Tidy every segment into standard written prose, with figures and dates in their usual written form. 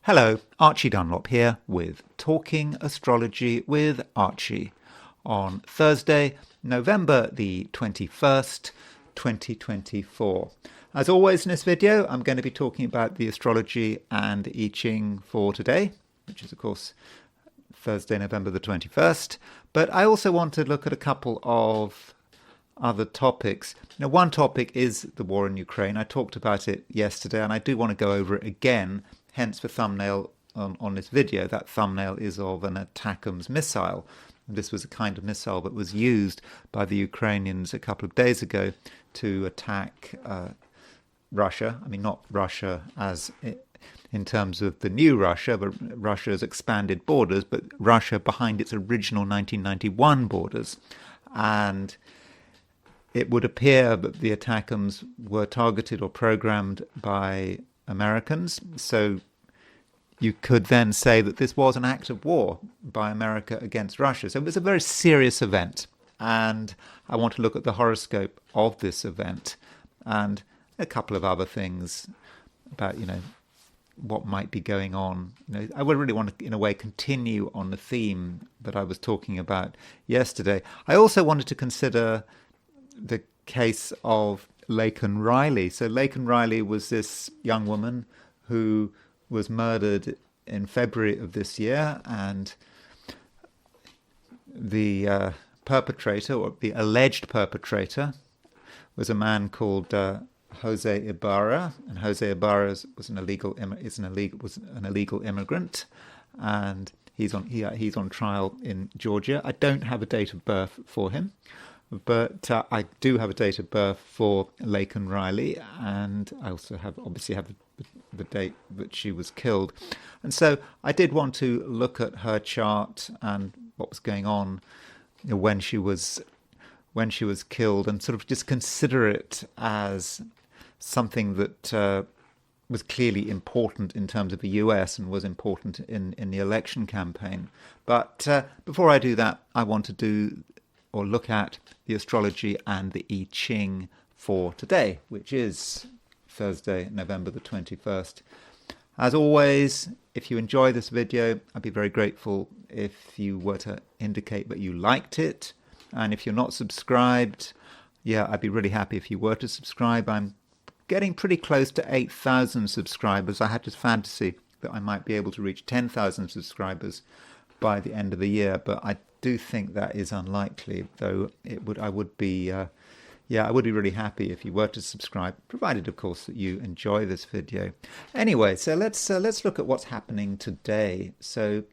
Hello, Archie Dunlop here with Talking Astrology with Archie on Thursday, November the 21st, 2024. As always in this video, I'm going to be talking about the astrology and I Ching for today, which is of course Thursday, November the 21st. But I also want to look at a couple of other topics. Now, one topic is the war in Ukraine. I talked about it yesterday and I do want to go over it again. Hence the thumbnail on this video. That thumbnail is of an ATACMS missile. This was a kind of missile that was used by the Ukrainians a couple of days ago to attack Russia. I mean, not Russia as in terms of the new Russia, but Russia's expanded borders, but Russia behind its original 1991 borders. And it would appear that the ATACMS were targeted or programmed by Americans. So you could then say that this was an act of war by America against Russia. So it was a very serious event. And I want to look at the horoscope of this event and a couple of other things about, what might be going on. I would really want to, in a way, continue on the theme that I was talking about yesterday. I also wanted to consider the case of Laken Riley. So Laken Riley was this young woman who was murdered in February of this year, and the perpetrator, or the alleged perpetrator, was a man called Jose Ibarra, and Jose Ibarra was an illegal immigrant, and he's on trial in Georgia. I don't have a date of birth for him, but I do have a date of birth for Laken Riley, and I also obviously have the date that she was killed. And so I did want to look at her chart and what was going on when she was killed, and sort of just consider it as something that was clearly important in terms of the US and was important in the election campaign. But before I do that, I want to do or look at the astrology and the I Ching for today, which is Thursday, November the 21st. As always, if you enjoy this video, I'd be very grateful if you were to indicate that you liked it. And if you're not subscribed, I'd be really happy if you were to subscribe. I'm getting pretty close to 8,000 subscribers. I had this fantasy that I might be able to reach 10,000 subscribers by the end of the year, but I do think that is unlikely, though I would be really happy if you were to subscribe, provided of course that you enjoy this video. Anyway, so let's look at what's happening today, so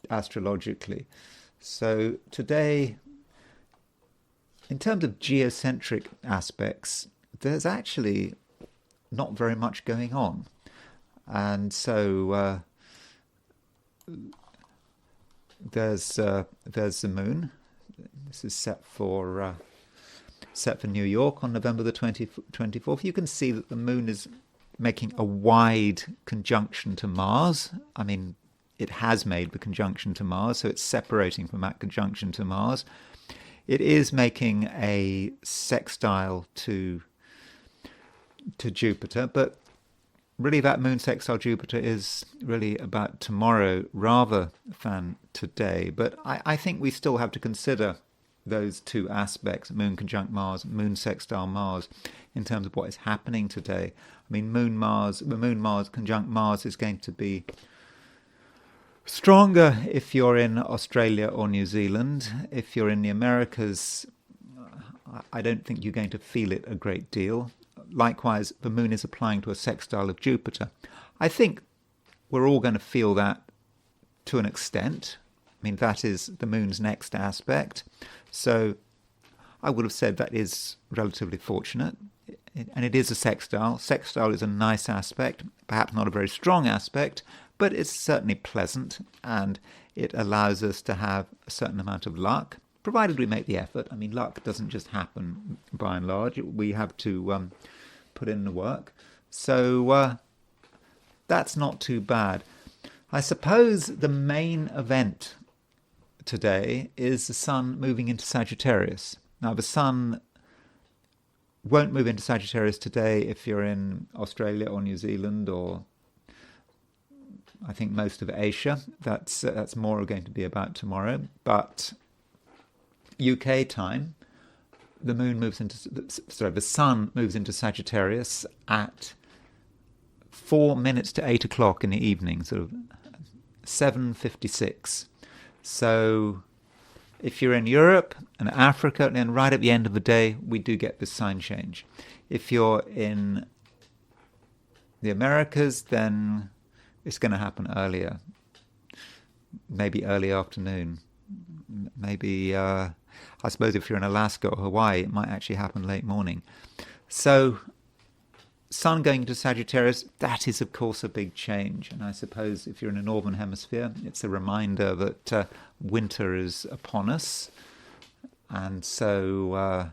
astrologically. So today, in terms of geocentric aspects, there's actually not very much going on. And so there's the moon. This is set for New York on November the 24th. You can see that the moon is making a wide conjunction to Mars. I mean, it has made the conjunction to Mars, so it's separating from that conjunction to Mars. It is making a sextile to Jupiter, but really that moon sextile Jupiter is really about tomorrow rather than today. But I think we still have to consider those two aspects, moon conjunct Mars, moon sextile Mars, in terms of what is happening today. I mean, the moon Mars conjunct Mars is going to be stronger if you're in Australia or New Zealand. If you're in the Americas, I don't think you're going to feel it a great deal. Likewise, the moon is applying to a sextile of Jupiter. I think we're all going to feel that to an extent. I mean, that is the moon's next aspect. So I would have said that is relatively fortunate. And it is a sextile. Sextile is a nice aspect, perhaps not a very strong aspect, but it's certainly pleasant, and it allows us to have a certain amount of luck, provided we make the effort. I mean, luck doesn't just happen by and large. We have to put in the work. So that's not too bad. I suppose the main event today is the sun moving into Sagittarius. Now, the sun won't move into Sagittarius today if you're in Australia or New Zealand or I think most of Asia. That's more going to be about tomorrow. But UK time, the sun moves into Sagittarius at 4 minutes to 8 o'clock in the evening, sort of 7:56. So if you're in Europe and Africa, then right at the end of the day, we do get this sign change. If you're in the Americas, then it's going to happen earlier, maybe early afternoon. Maybe, I suppose if you're in Alaska or Hawaii, it might actually happen late morning. So Sun going into Sagittarius, that is, of course, a big change. And I suppose if you're in the Northern Hemisphere, it's a reminder that winter is upon us. And so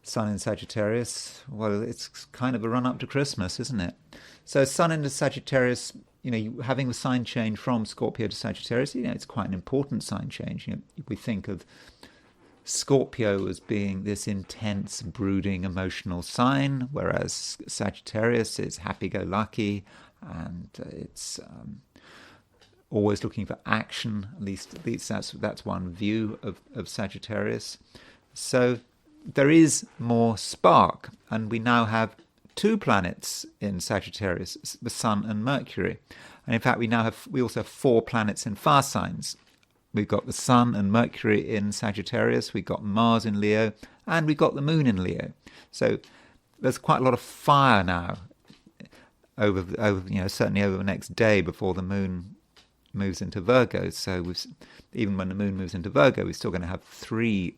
Sun in Sagittarius, well, it's kind of a run-up to Christmas, isn't it? So Sun into Sagittarius, having the sign change from Scorpio to Sagittarius, it's quite an important sign change. We think of Scorpio as being this intense, brooding, emotional sign, whereas Sagittarius is happy-go-lucky, and it's always looking for action. At least that's one view of Sagittarius. So there is more spark, and we now have 2 planets in Sagittarius, the Sun and Mercury. And in fact, we also have 4 planets in fire signs. We've got the Sun and Mercury in Sagittarius, we've got Mars in Leo, and we've got the Moon in Leo. So there's quite a lot of fire now over certainly over the next day before the Moon moves into Virgo. So even when the Moon moves into Virgo, we're still going to have 3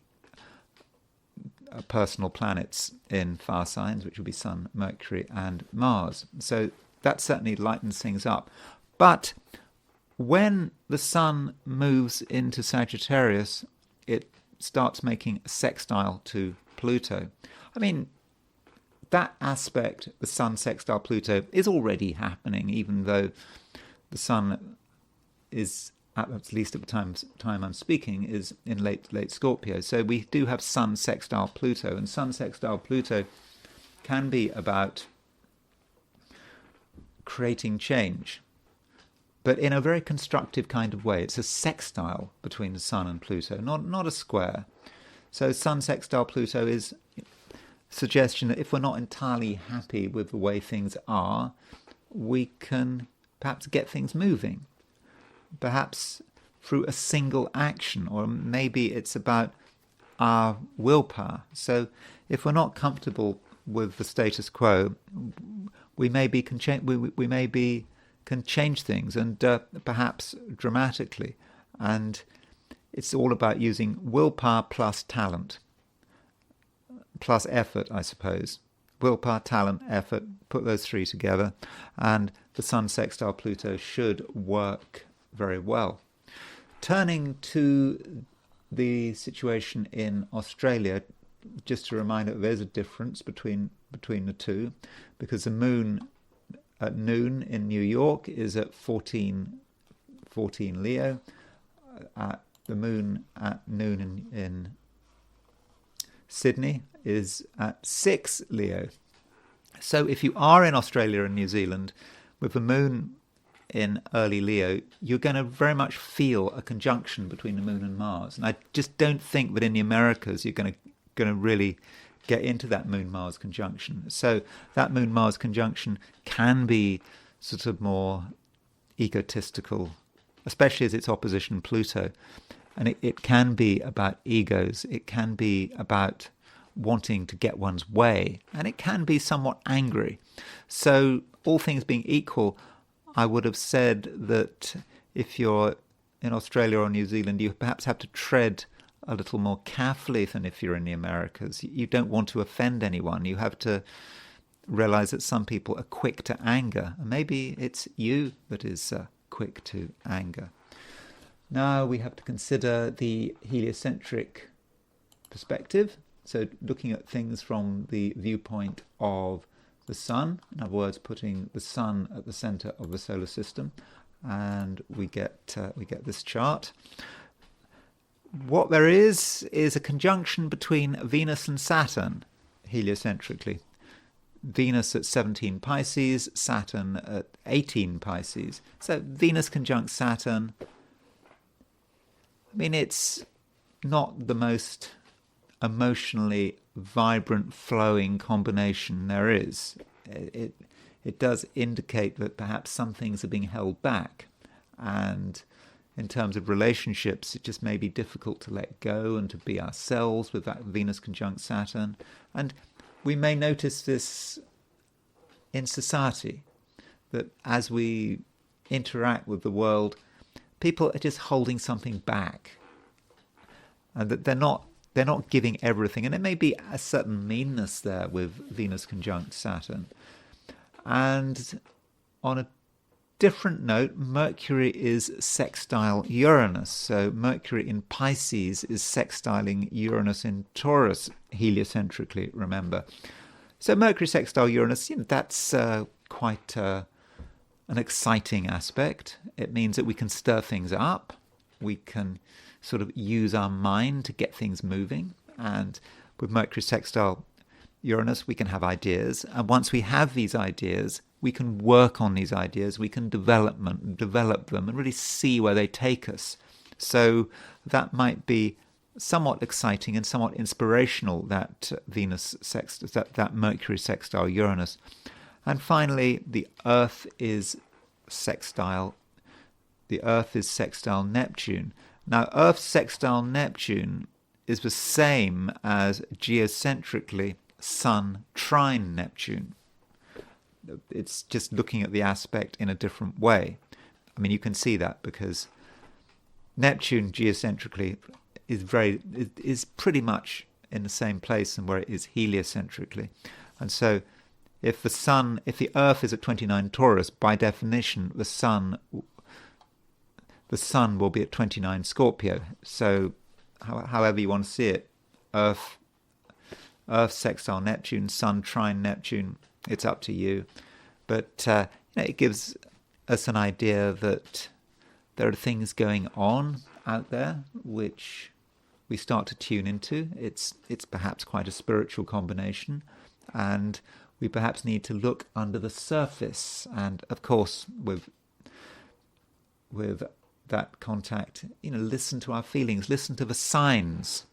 personal planets in fire signs, which will be Sun, Mercury, and Mars. So that certainly lightens things up. But when the Sun moves into Sagittarius, it starts making a sextile to Pluto. I mean, that aspect, the Sun sextile Pluto, is already happening, even though the Sun is, at least at the time I'm speaking, is in late Scorpio. So we do have Sun sextile Pluto, and Sun sextile Pluto can be about creating change, but in a very constructive kind of way. It's a sextile between the Sun and Pluto, not a square. So Sun sextile Pluto is a suggestion that if we're not entirely happy with the way things are, we can perhaps get things moving. Perhaps through a single action, or maybe it's about our willpower. So if we're not comfortable with the status quo, we maybe can change things, and perhaps dramatically. And it's all about using willpower plus talent, plus effort, I suppose. Willpower, talent, effort, put those 3 together, and the Sun sextile Pluto should work very well. Turning to the situation in Australia, just a reminder that there's a difference between the two, because the Moon at noon in New York is at 14 Leo. The Moon at noon in Sydney is at 6 Leo. So if you are in Australia and New Zealand with the Moon in early Leo, you're going to very much feel a conjunction between the Moon and Mars. And I just don't think that in the Americas you're going to really get into that Moon-Mars conjunction. So that Moon-Mars conjunction can be sort of more egotistical, especially as it's opposition Pluto. And it can be about egos. It can be about wanting to get one's way. And it can be somewhat angry. So all things being equal, I would have said that if you're in Australia or New Zealand, you perhaps have to tread a little more carefully than if you're in the Americas. You don't want to offend anyone. You have to realize that some people are quick to anger. And maybe it's you that is quick to anger. Now we have to consider the heliocentric perspective. So looking at things from the viewpoint of the Sun, in other words, putting the Sun at the center of the solar system, and we get this chart. What there is a conjunction between Venus and Saturn, heliocentrically. Venus at 17 Pisces, Saturn at 18 Pisces. So Venus conjunct Saturn, I mean, it's not the most emotionally vibrant, flowing combination there is. It does indicate that perhaps some things are being held back, and in terms of relationships, it just may be difficult to let go and to be ourselves with that Venus conjunct Saturn. And we may notice this in society, that as we interact with the world, people are just holding something back, and that they're not giving everything. And there may be a certain meanness there with Venus conjunct Saturn. And on a different note, Mercury is sextile Uranus. So Mercury in Pisces is sextiling Uranus in Taurus, heliocentrically, remember. So Mercury sextile Uranus, that's quite an exciting aspect. It means that we can stir things up. We can sort of use our mind to get things moving. And with Mercury sextile Uranus, we can have ideas. And once we have these ideas, we can work on these ideas, we can develop them and really see where they take us. So that might be somewhat exciting and somewhat inspirational, that that Mercury sextile Uranus. And finally, the Earth is sextile. The Earth is sextile Neptune. Now, Earth sextile Neptune is the same as geocentrically Sun trine Neptune. It's just looking at the aspect in a different way. I mean, you can see that because Neptune geocentrically is pretty much in the same place and where it is heliocentrically. And so if the Earth is at 29 Taurus, by definition, the Sun will be at 29 Scorpio. So however you want to see it, Earth sextile Neptune, Sun trine Neptune, it's up to you. But it gives us an idea that there are things going on out there which we start to tune into. It's perhaps quite a spiritual combination, and we perhaps need to look under the surface. And of course, with that contact, listen to our feelings, listen to the signs.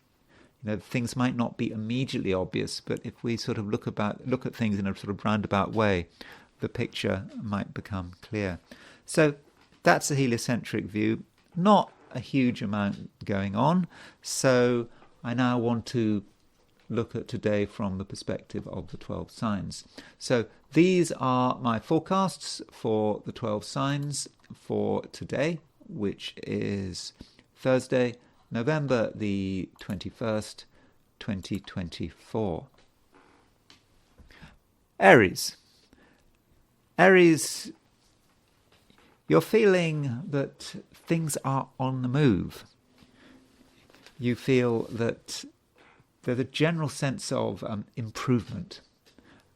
Things might not be immediately obvious, but if we sort of look at things in a sort of roundabout way, the picture might become clear. So that's a heliocentric view. Not a huge amount going on. So I now want to look at today from the perspective of the 12 signs. So these are my forecasts for the 12 signs for today, which is Thursday, November the 21st, 2024. Aries. Aries, you're feeling that things are on the move. You feel that there's a general sense of improvement,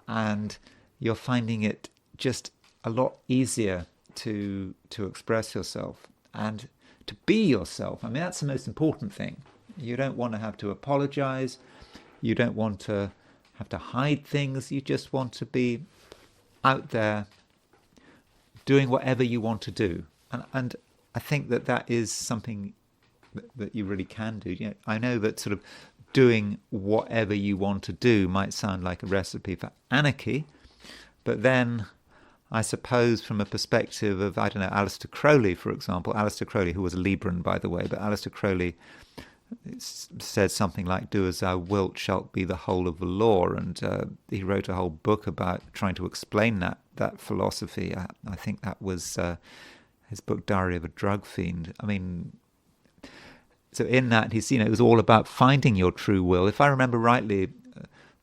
and you're finding it just a lot easier to express yourself and to be yourself. I mean, that's the most important thing. You don't want to have to apologize. You don't want to have to hide things. You just want to be out there doing whatever you want to do. And I think that is something that you really can do. I know that sort of doing whatever you want to do might sound like a recipe for anarchy, but then I suppose from a perspective of, I don't know, Aleister Crowley, for example. Aleister Crowley, who was a Libran, by the way, but Aleister Crowley said something like, "Do as thou wilt shalt be the whole of the law," and he wrote a whole book about trying to explain that philosophy. I think that was his book, Diary of a Drug Fiend. I mean, so in that, it was all about finding your true will. If I remember rightly,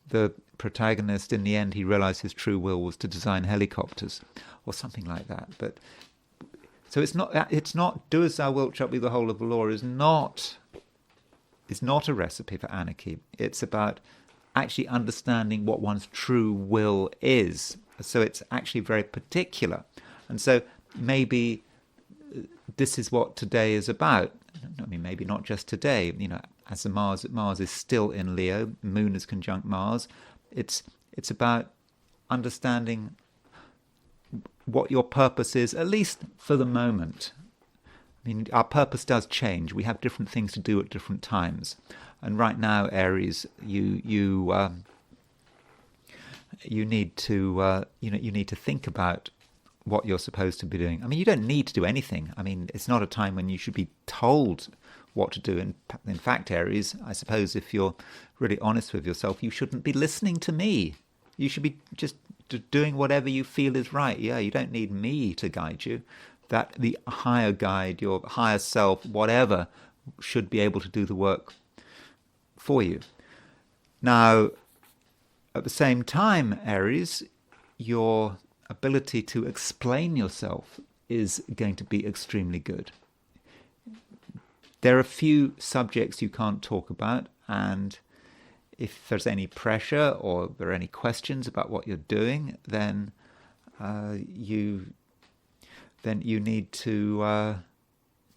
the protagonist, in the end, he realized his true will was to design helicopters or something like that. But so it's not "do as thou wilt shalt be the whole of the law" is not a recipe for anarchy. It's about actually understanding what one's true will is. So it's actually very particular. And so maybe this is what today is about. I mean, maybe not just today. As the Mars is still in Leo, Moon is conjunct Mars. It's about understanding what your purpose is, at least for the moment. I mean, our purpose does change. We have different things to do at different times. And right now, Aries, you need to you need to think about what you're supposed to be doing. I mean, you don't need to do anything. I mean, it's not a time when you should be told what to do. In fact, Aries, I suppose if you're really honest with yourself, you shouldn't be listening to me. You should be just doing whatever you feel is right. Yeah, you don't need me to guide you. That the higher guide, your higher self, whatever, should be able to do the work for you. Now, at the same time, Aries, your ability to explain yourself is going to be extremely good. There are a few subjects you can't talk about, and if there's any pressure or there are any questions about what you're doing, then you need to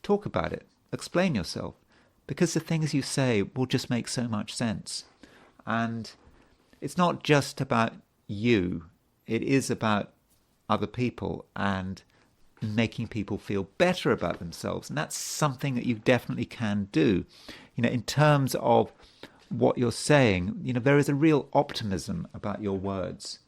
talk about it, explain yourself, because the things you say will just make so much sense. And it's not just about you, it is about other people and making people feel better about themselves. And that's something that you definitely can do. In terms of what you're saying, there is a real optimism about your words.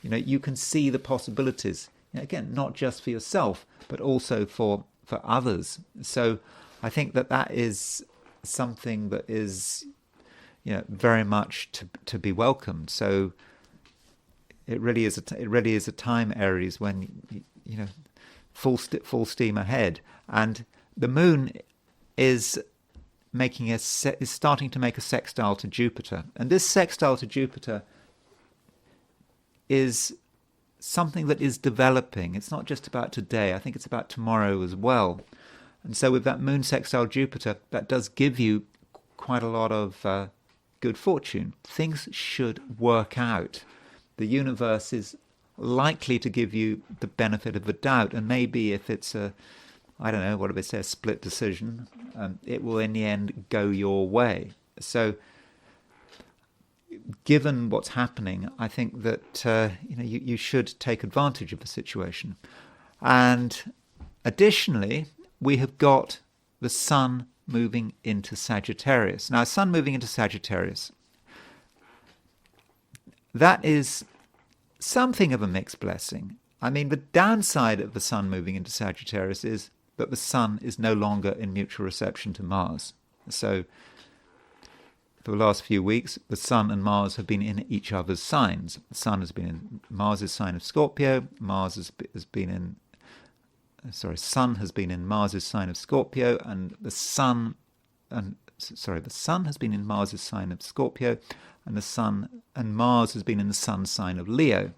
You can see the possibilities, again, not just for yourself, but also for others. So I think that is something that is, very much to be welcomed. So it really is a time, Aries, when full steam ahead, and the moon is starting to make a sextile to Jupiter, and this sextile to Jupiter is something that is developing. It's not just about today. I think it's about tomorrow as well. And so with that moon sextile Jupiter, that does give you quite a lot of good fortune. Things should work out. The universe is likely to give you the benefit of the doubt, and maybe if it's a split decision, it will in the end go your way. So given what's happening, I think that you should take advantage of the situation. And additionally, we have got the Sun moving into Sagittarius. Now, Sun moving into Sagittarius, that is something of a mixed blessing. I mean, the downside of the Sun moving into Sagittarius is that the Sun is no longer in mutual reception to Mars. So for the last few weeks, the Sun and Mars have been in each other's signs. The Sun has been in Mars's sign of Scorpio. Sun has been in Mars's sign of Scorpio, and the Sun has been in Mars's sign of Scorpio, and Mars has been in the Sun's sign of Leo.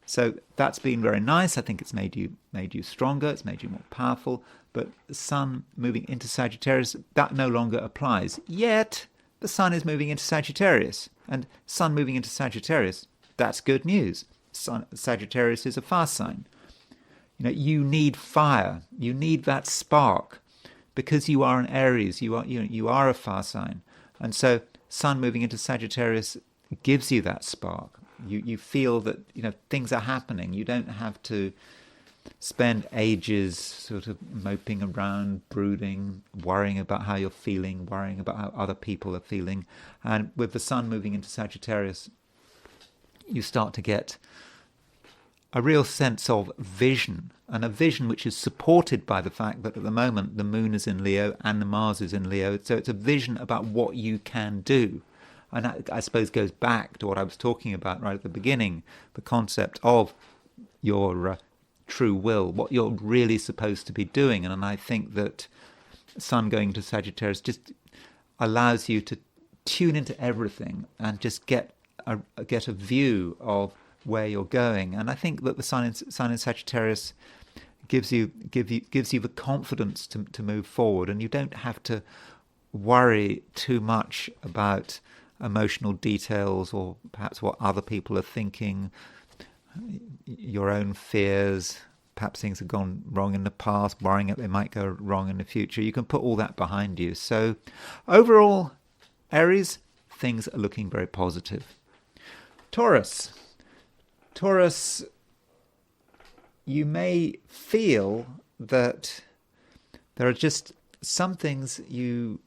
So that's been very nice. I think it's made you stronger. It's made you more powerful. But the Sun moving into Sagittarius, that no longer applies. Yet the Sun is moving into Sagittarius, and Sun moving into Sagittarius, that's good news. Sagittarius is a fire sign. You need fire. You need that spark, because you are an Aries. You are a fire sign, and so Sun moving into Sagittarius gives you that spark. You feel that things are happening. You don't have to spend ages sort of moping around, brooding, worrying about how you're feeling, worrying about how other people are feeling. And with the Sun moving into Sagittarius, you start to get a real sense of vision, and a vision which is supported by the fact that at the moment the Moon is in Leo and the Mars is in Leo. So it's a vision about what you can do. And that, I suppose, goes back to what I was talking about right at the beginning, the concept of your true will, what you're really supposed to be doing. And I think that Sun going to Sagittarius just allows you to tune into everything and just get a view of where you're going. And I think that the Sun in Sagittarius gives you the confidence to move forward, and you don't have to worry too much about emotional details or perhaps what other people are thinking, your own fears, perhaps things have gone wrong in the past, worrying that they might go wrong in the future. You can put all that behind you. So overall, Aries, things are looking very positive. Taurus. Taurus, you may feel that there are just some things you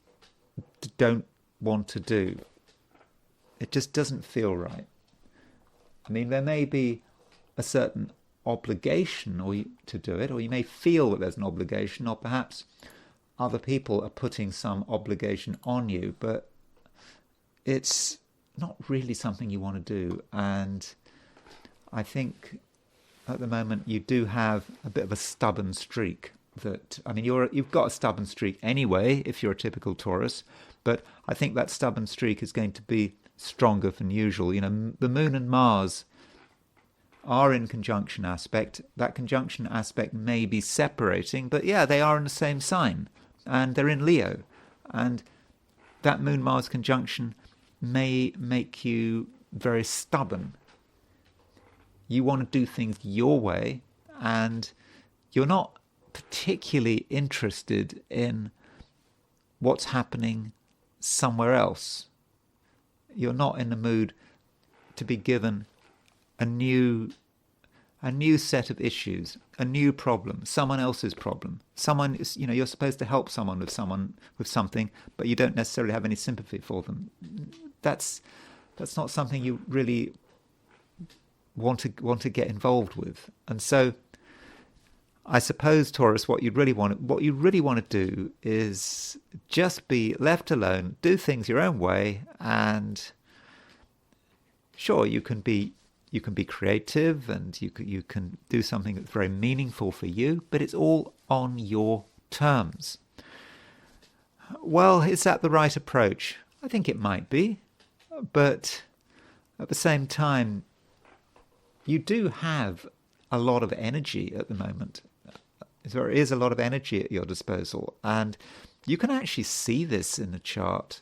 don't want to do. It just doesn't feel right. I mean, there may be a certain obligation to do it, or you may feel that there's an obligation, or perhaps other people are putting some obligation on you, but it's not really something you want to do. And I think at the moment you do have a bit of a stubborn streak. You've got a stubborn streak anyway if you're a typical Taurus, but I think that stubborn streak is going to be stronger than usual. You know, the Moon and Mars are in conjunction aspect. That conjunction aspect may be separating, but yeah, they are in the same sign, and they're in Leo. And that Moon-Mars conjunction may make you very stubborn. You want to do things your way, and you're not particularly interested in what's happening somewhere else. You're not in the mood to be given a new set of issues, a new problem, someone else's problem. You're supposed to help someone with something, but you don't necessarily have any sympathy for them. That's not something you really want to get involved with. And so I suppose, Taurus, what you really want to do is just be left alone, do things your own way, and sure, you can be creative, and you can do something that's very meaningful for you, but it's all on your terms. Well, is that the right approach? I think it might be, but at the same time, you do have a lot of energy at the moment. There is a lot of energy at your disposal, and you can actually see this in the chart.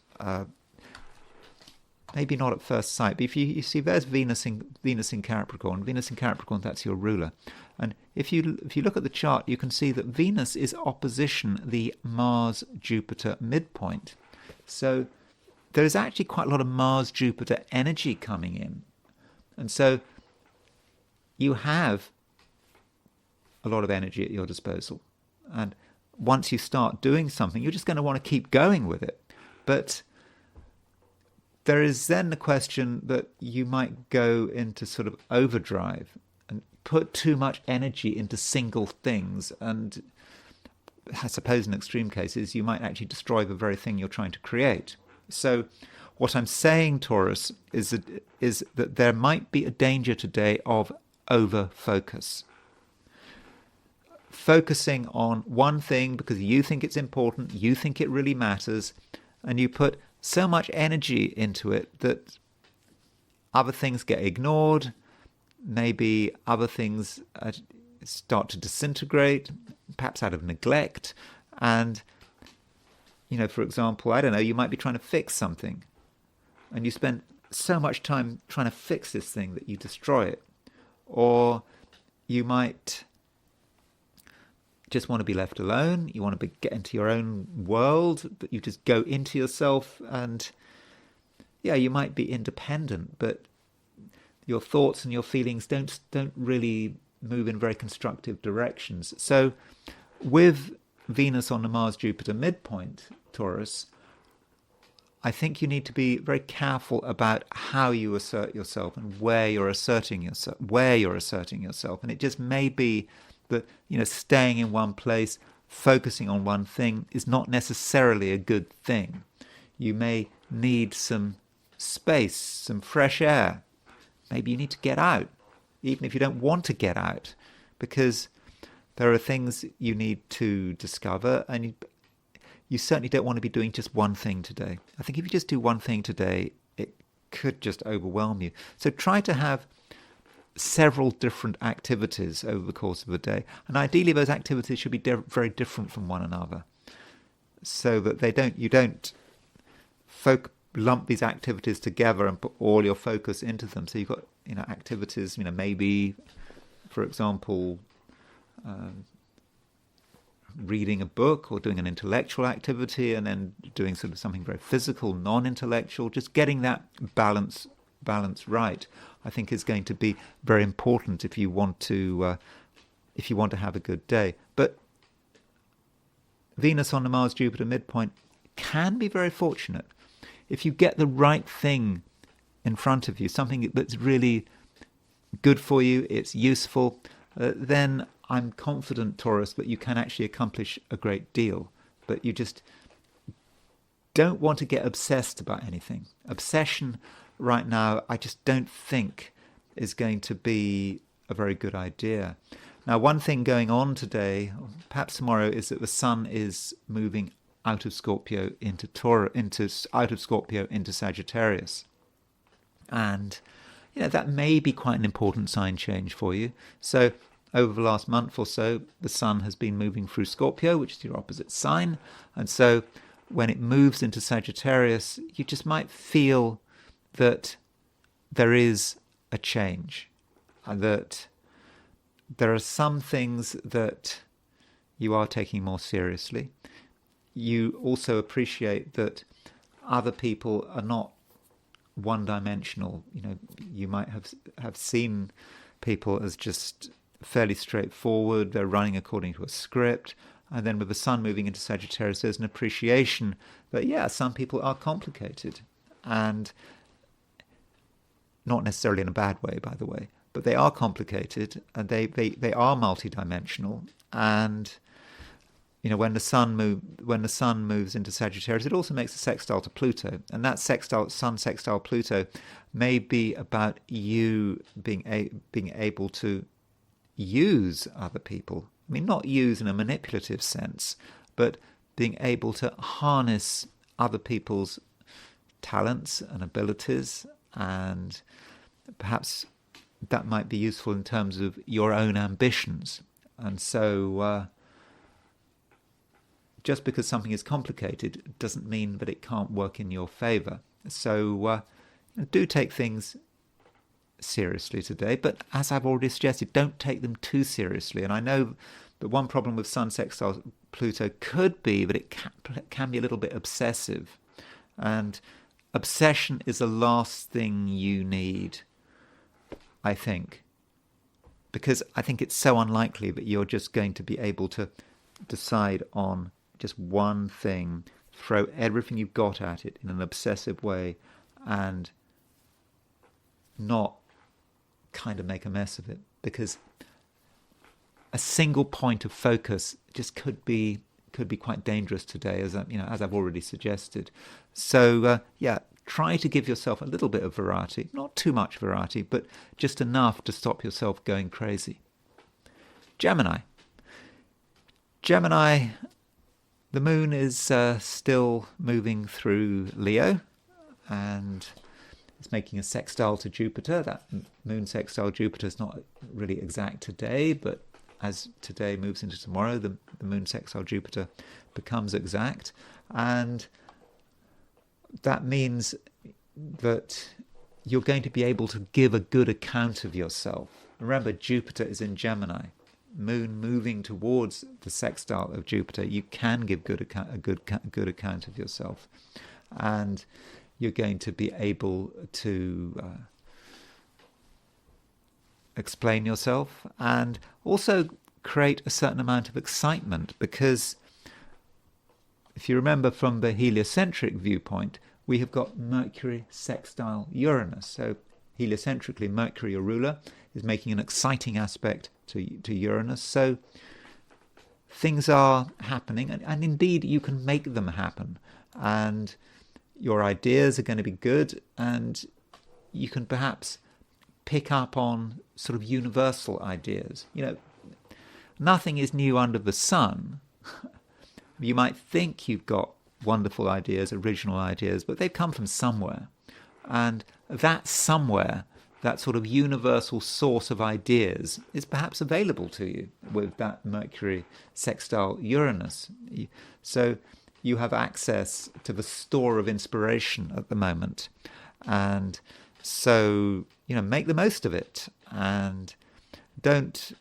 Maybe not at first sight, but if you see, there's Venus in Capricorn. Venus in Capricorn, that's your ruler. And if you look at the chart, you can see that Venus is opposition the Mars-Jupiter midpoint. So there is actually quite a lot of Mars-Jupiter energy coming in. And so you have a lot of energy at your disposal. And once you start doing something, you're just going to want to keep going with it. But there is then the question that you might go into sort of overdrive and put too much energy into single things. And I suppose in extreme cases, you might actually destroy the very thing you're trying to create. So what I'm saying, Taurus, is that there might be a danger today of over-focus. Focusing on one thing because you think it's important, you think it really matters, and you put so much energy into it that other things get ignored, maybe other things start to disintegrate, perhaps out of neglect. And, for example, I don't know, you might be trying to fix something, and you spend so much time trying to fix this thing that you destroy it. Or you might just want to be left alone. You want to get into your own world, but you just go into yourself, and you might be independent, but your thoughts and your feelings don't really move in very constructive directions. So with Venus on the Mars-Jupiter midpoint, Taurus, I think you need to be very careful about how you assert yourself and where you're asserting yourself. And it just may be that, staying in one place, focusing on one thing is not necessarily a good thing. You may need some space, some fresh air. Maybe you need to get out, even if you don't want to get out, because there are things you need to discover, and you certainly don't want to be doing just one thing today. I think if you just do one thing today, it could just overwhelm you. So try to have several different activities over the course of a day, and ideally those activities should be very different from one another, so that you don't lump these activities together and put all your focus into them. So you've got activities, maybe, for example, reading a book or doing an intellectual activity, and then doing sort of something very physical, non-intellectual, just getting that balance balance right, I think is going to be very important if you want to have a good day. But Venus on the Mars-Jupiter midpoint can be very fortunate. If you get the right thing in front of you, something that's really good for you, it's useful, then I'm confident, Taurus, that you can actually accomplish a great deal. But you just don't want to get obsessed about anything. Obsession right now, I just don't think is going to be a very good idea. Now, one thing going on today, or perhaps tomorrow, is that the Sun is moving out of Scorpio into Sagittarius, and that may be quite an important sign change for you. So, over the last month or so, the Sun has been moving through Scorpio, which is your opposite sign, and so when it moves into Sagittarius, you just might feel that there is a change, and that there are some things that you are taking more seriously. You also appreciate that other people are not one-dimensional. You might have seen people as just fairly straightforward. They're running according to a script. And then with the Sun moving into Sagittarius, there's an appreciation that, some people are complicated. And not necessarily in a bad way, by the way, but they are complicated, and they are multidimensional. And when the Sun moves into Sagittarius, it also makes a sextile to Pluto, and that Sun sextile Pluto may be about you being able to use other people. I mean, not use in a manipulative sense, but being able to harness other people's talents and abilities, and perhaps that might be useful in terms of your own ambitions. And so just because something is complicated doesn't mean that it can't work in your favor. So do take things seriously today, but as I've already suggested, don't take them too seriously. And I know that one problem with Sun sextile Pluto could be that it can be a little bit obsessive, and obsession is the last thing you need, I think, because I think it's so unlikely that you're just going to be able to decide on just one thing, throw everything you've got at it in an obsessive way, and not kind of make a mess of it, because a single point of focus just could be quite dangerous today, as I've already suggested. So try to give yourself a little bit of variety, not too much variety, but just enough to stop yourself going crazy. Gemini, the moon is still moving through Leo, and it's making a sextile to Jupiter. That moon sextile Jupiter is not really exact today, but as today moves into tomorrow, the moon sextile Jupiter becomes exact. And that means that you're going to be able to give a good account of yourself. Remember, Jupiter is in Gemini. Moon moving towards the sextile of Jupiter, you can give a good account of yourself. And you're going to be able to explain yourself, and also create a certain amount of excitement, because if you remember from the heliocentric viewpoint, we have got Mercury sextile Uranus. So heliocentrically, Mercury, your ruler, is making an exciting aspect to Uranus. So things are happening, and indeed you can make them happen, and your ideas are going to be good, and you can perhaps pick up on sort of universal ideas. Nothing is new under the sun. You might think you've got wonderful ideas, original ideas, but they've come from somewhere. And that somewhere, that sort of universal source of ideas, is perhaps available to you with that Mercury sextile Uranus. So you have access to the store of inspiration at the moment. And so, make the most of it, and don't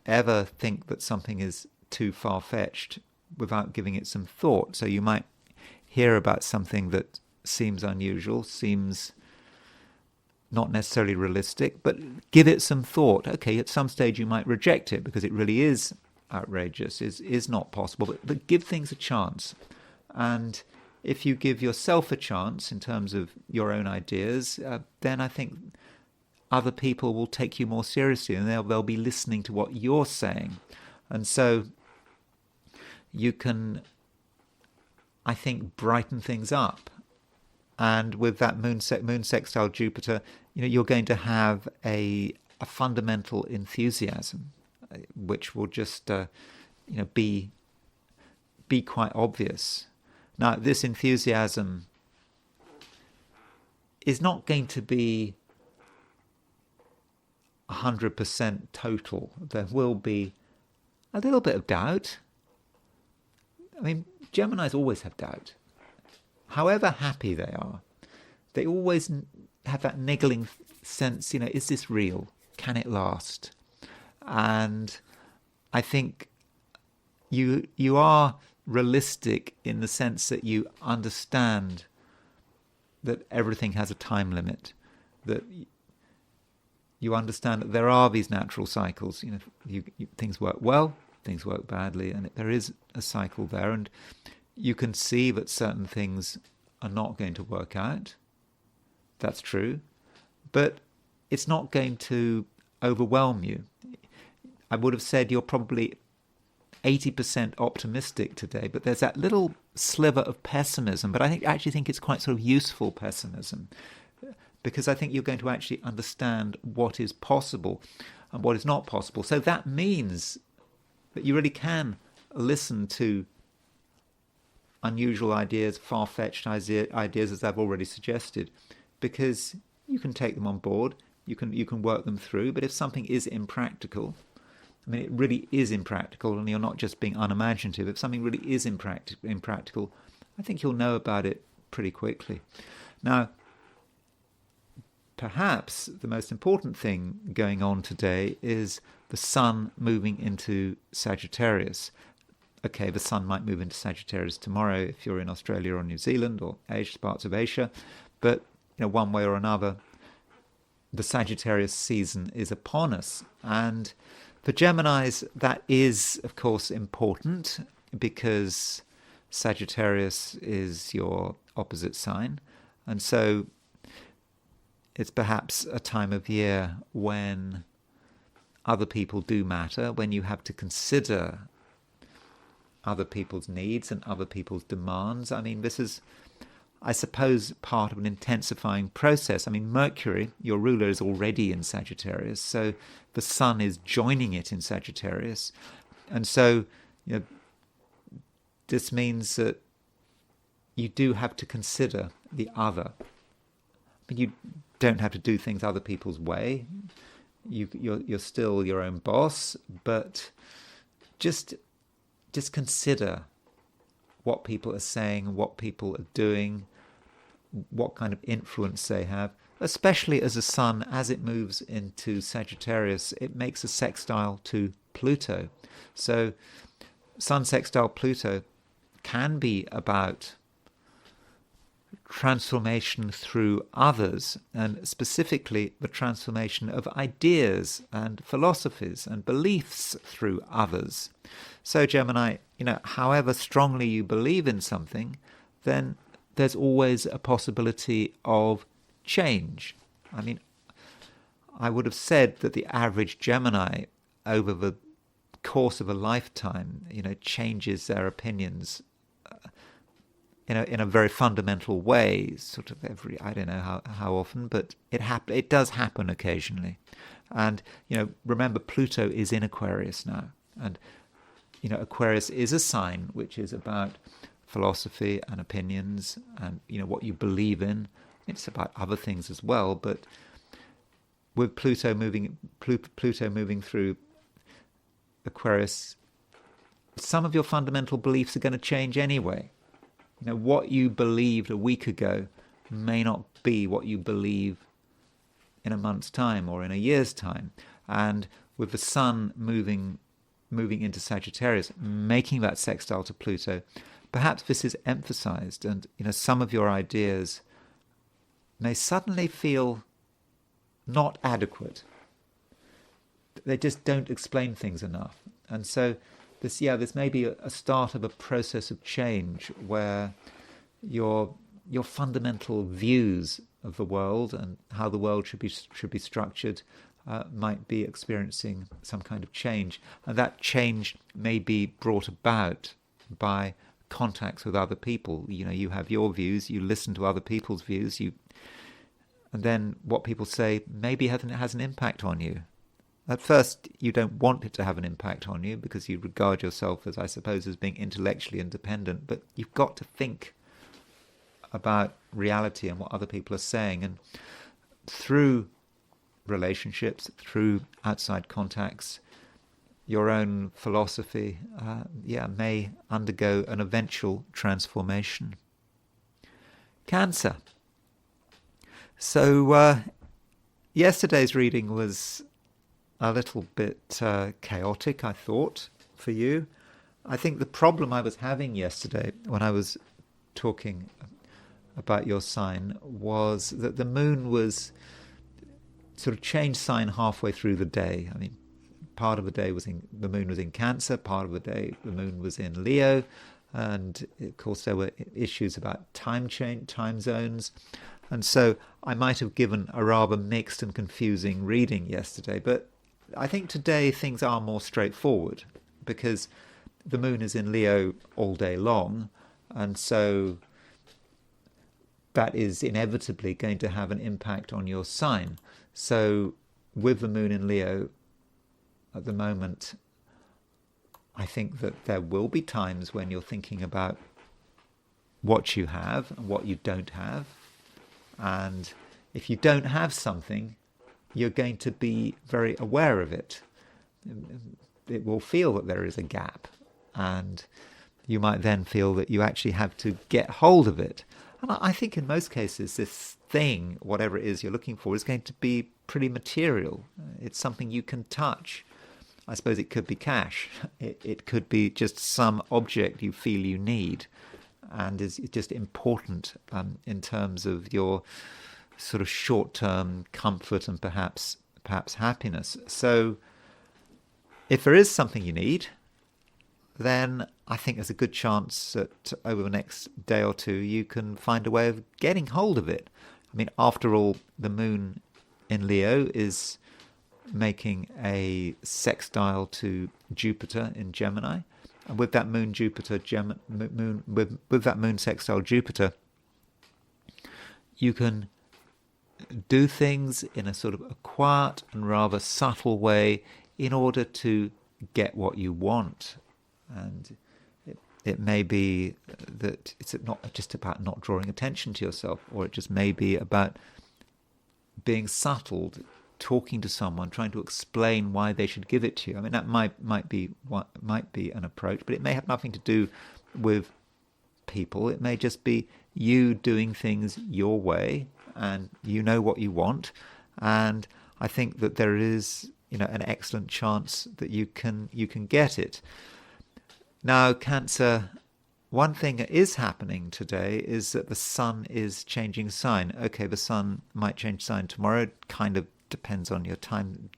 ever think that something is too far-fetched without giving it some thought. So you might hear about something that seems unusual, seems not necessarily realistic, but give it some thought. Okay, at some stage you might reject it because it really is outrageous, is not possible, but give things a chance. And if you give yourself a chance in terms of your own ideas, then I think other people will take you more seriously, and they'll be listening to what you're saying. And so you can, I think, brighten things up. And with that moon sextile Jupiter, you're going to have a fundamental enthusiasm, which will just be quite obvious. Now, this enthusiasm is not going to be 100% total. There will be a little bit of doubt. I mean, Geminis always have doubt. However happy they are, they always have that niggling sense, is this real? Can it last? And I think you are realistic in the sense that you understand that everything has a time limit, that you understand that there are these natural cycles. Things work well, things work badly, and there is a cycle there, and you can see that certain things are not going to work out. That's true. But it's not going to overwhelm you. I would have said you're probably 80% optimistic today, but there's that little sliver of pessimism. But I actually think it's quite sort of useful pessimism, because I think you're going to actually understand what is possible and what is not possible. So that means that you really can listen to unusual ideas, far-fetched ideas, as I've already suggested, because you can take them on board, you can work them through. But if something is impractical, I mean, it really is impractical, and you're not just being unimaginative. If something really is impractical, I think you'll know about it pretty quickly. Now, perhaps the most important thing going on today is the Sun moving into Sagittarius. Okay, the Sun might move into Sagittarius tomorrow if you're in Australia or New Zealand or Asia, parts of Asia, but one way or another, the Sagittarius season is upon us. And for Geminis, that is, of course, important, because Sagittarius is your opposite sign. And so it's perhaps a time of year when other people do matter, when you have to consider other people's needs and other people's demands. I mean, this is, I suppose, part of an intensifying process. I mean, Mercury, your ruler, is already in Sagittarius, so the Sun is joining it in Sagittarius. And so, this means that you do have to consider the other. But you don't have to do things other people's way. You're still your own boss, but just consider what people are saying, what people are doing, what kind of influence they have, especially as the Sun, as it moves into Sagittarius, it makes a sextile to Pluto. So Sun sextile Pluto can be about transformation through others, and specifically the transformation of ideas and philosophies and beliefs through others. So Gemini, however strongly you believe in something, then there's always a possibility of change. I mean, I would have said that the average Gemini over the course of a lifetime, changes their opinions in a very fundamental way, sort of every, I don't know how often, but it does happen occasionally. And, remember, Pluto is in Aquarius now. And, Aquarius is a sign which is about philosophy and opinions and, what you believe in. It's about other things as well, but with Pluto moving through Aquarius, some of your fundamental beliefs are going to change anyway. What you believed a week ago may not be what you believe in a month's time or in a year's time. And with the Sun moving into Sagittarius, making that sextile to Pluto, perhaps this is emphasized, and some of your ideas may suddenly feel not adequate. They just don't explain things enough. And so this may be a start of a process of change where your fundamental views of the world and how the world should be structured might be experiencing some kind of change, and that change may be brought about by contacts with other people. You have your views, you listen to other people's views, and then what people say maybe has an impact on you. At first, you don't want it to have an impact on you because you regard yourself as, I suppose, as being intellectually independent, but you've got to think about reality and what other people are saying. And through relationships, through outside contacts, your own philosophy may undergo an eventual transformation. Cancer. So yesterday's reading was a little bit chaotic, I thought, for you. I think the problem I was having yesterday when I was talking about your sign was that the moon was sort of changed sign halfway through the day. I mean, part of the day the moon was in Cancer, part of the day the moon was in Leo, and of course there were issues about time zones, and so I might have given a rather mixed and confusing reading yesterday. But I think today things are more straightforward because the moon is in Leo all day long, and so that is inevitably going to have an impact on your sign. So with the moon in Leo at the moment, I think that there will be times when you're thinking about what you have and what you don't have. And if you don't have something, you're going to be very aware of it. It will feel that there is a gap, and you might then feel that you actually have to get hold of it. And I think in most cases, this thing, whatever it is you're looking for, is going to be pretty material. It's something you can touch. I suppose it could be cash. It could be just some object you feel you need and is just important in terms of your sort of short-term comfort and perhaps happiness. So if there is something you need, then I think there's a good chance that over the next day or two you can find a way of getting hold of it. I mean, after all, the moon in Leo is making a sextile to Jupiter in Gemini, and with that moon with that moon sextile Jupiter, you can do things in a sort of a quiet and rather subtle way in order to get what you want. And it may be that it's not just about not drawing attention to yourself, or it just may be about being subtle, talking to someone, trying to explain why they should give it to you. I mean, that might be an approach, but it may have nothing to do with people. It may just be you doing things your way, and you know what you want. And I think that there is, an excellent chance that you can get it. Now, Cancer, one thing that is happening today is that the sun is changing sign. Okay, the sun might change sign tomorrow. It kind of depends on your time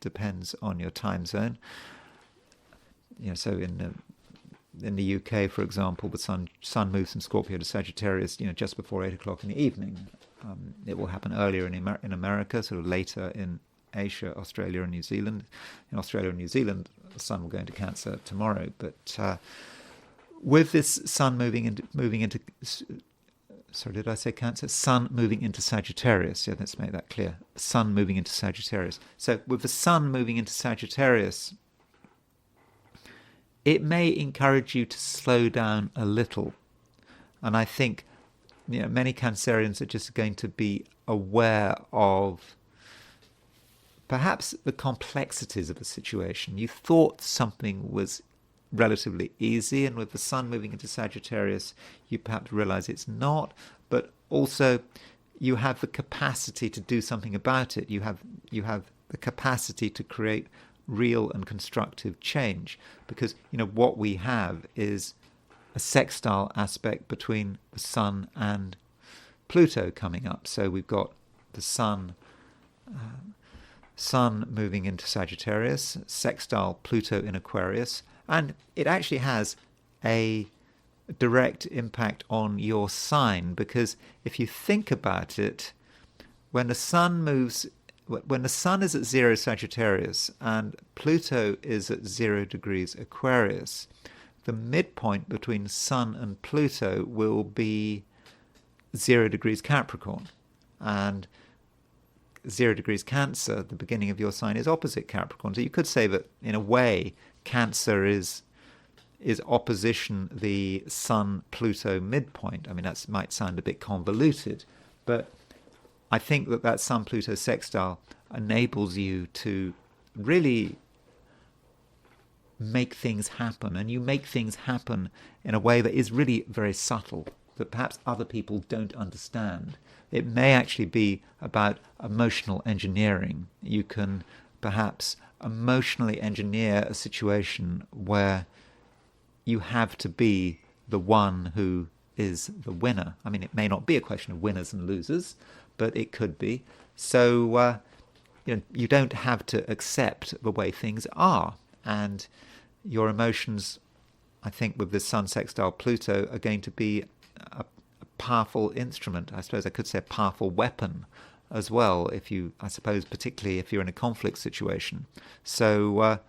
zone. So in the UK, for example, the sun moves from Scorpio to Sagittarius, just before 8 o'clock in the evening. It will happen earlier in America, sort of later in Asia, Australia and New Zealand. In Australia and New Zealand, the sun will go into Cancer tomorrow. But with this sun moving into sorry, did I say Cancer? Sun moving into Sagittarius. Yeah, let's make that clear. Sun moving into Sagittarius. So with the sun moving into Sagittarius, it may encourage you to slow down a little. And I think many Cancerians are just going to be aware of perhaps the complexities of the situation. You thought something was relatively easy, and with the sun moving into Sagittarius, you perhaps realize it's not, but also you have the capacity to do something about it. You have the capacity to create real and constructive change, because what we have is a sextile aspect between the sun and Pluto coming up. So we've got the sun Sun moving into Sagittarius, sextile Pluto in Aquarius, and it actually has a direct impact on your sign, because if you think about it, when the sun is at 0 Sagittarius and Pluto is at 0 degrees Aquarius, the midpoint between Sun and Pluto will be 0 degrees Capricorn, and 0 degrees Cancer, the beginning of your sign, is opposite Capricorn. So you could say that in a way Cancer is opposition the Sun-Pluto midpoint. I mean, that might sound a bit convoluted, but I think that Sun-Pluto sextile enables you to really make things happen, and you make things happen in a way that is really very subtle, that perhaps other people don't understand. It may actually be about emotional engineering. You can perhaps emotionally engineer a situation where you have to be the one who is the winner. I mean, it may not be a question of winners and losers, but it could be. So you don't have to accept the way things are. And your emotions, I think, with the Sun sextile Pluto, are going to be a powerful instrument. I suppose I could say a powerful weapon as well, I suppose particularly if you're in a conflict situation. So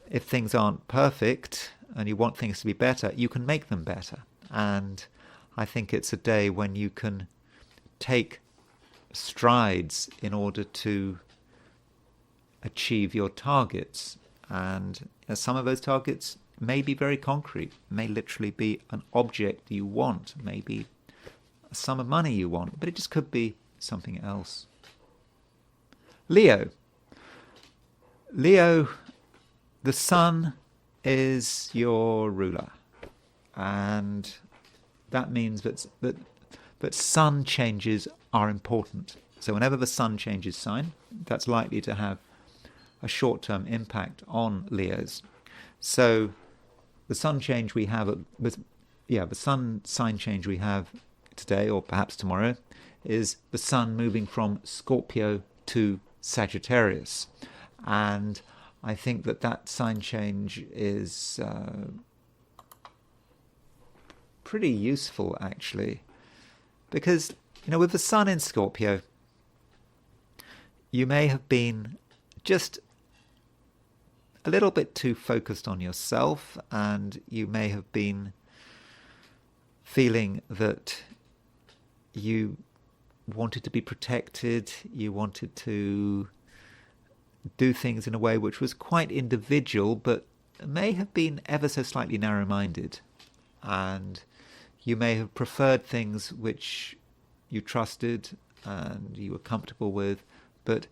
if things aren't perfect and you want things to be better, you can make them better. And I think it's a day when you can take strides in order to achieve your targets. And some of those targets may be very concrete, may literally be an object you want, maybe a sum of money you want, but it just could be something else. Leo, the sun is your ruler, and that means that sun changes are important. So whenever the sun changes sign, that's likely to have a short-term impact on Leos. So the sun change we have, the sun sign change we have today, or perhaps tomorrow, is the sun moving from Scorpio to Sagittarius. And I think that sign change is pretty useful, actually, because with the sun in Scorpio, you may have been just a little bit too focused on yourself, and you may have been feeling that you wanted to be protected, you wanted to do things in a way which was quite individual, but may have been ever so slightly narrow-minded. And you may have preferred things which you trusted and you were comfortable with, but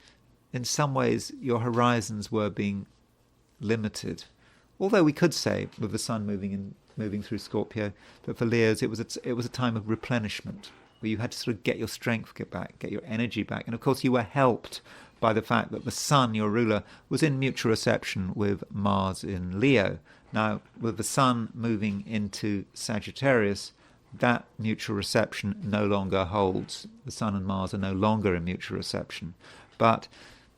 in some ways your horizons were being limited. Although we could say, with the sun moving through Scorpio, that for Leos it was a time of replenishment, where you had to sort of get your strength back, get your energy back. And of course you were helped by the fact that the sun, your ruler, was in mutual reception with Mars in Leo. Now, with the sun moving into Sagittarius, that mutual reception no longer holds. The sun and Mars are no longer in mutual reception. But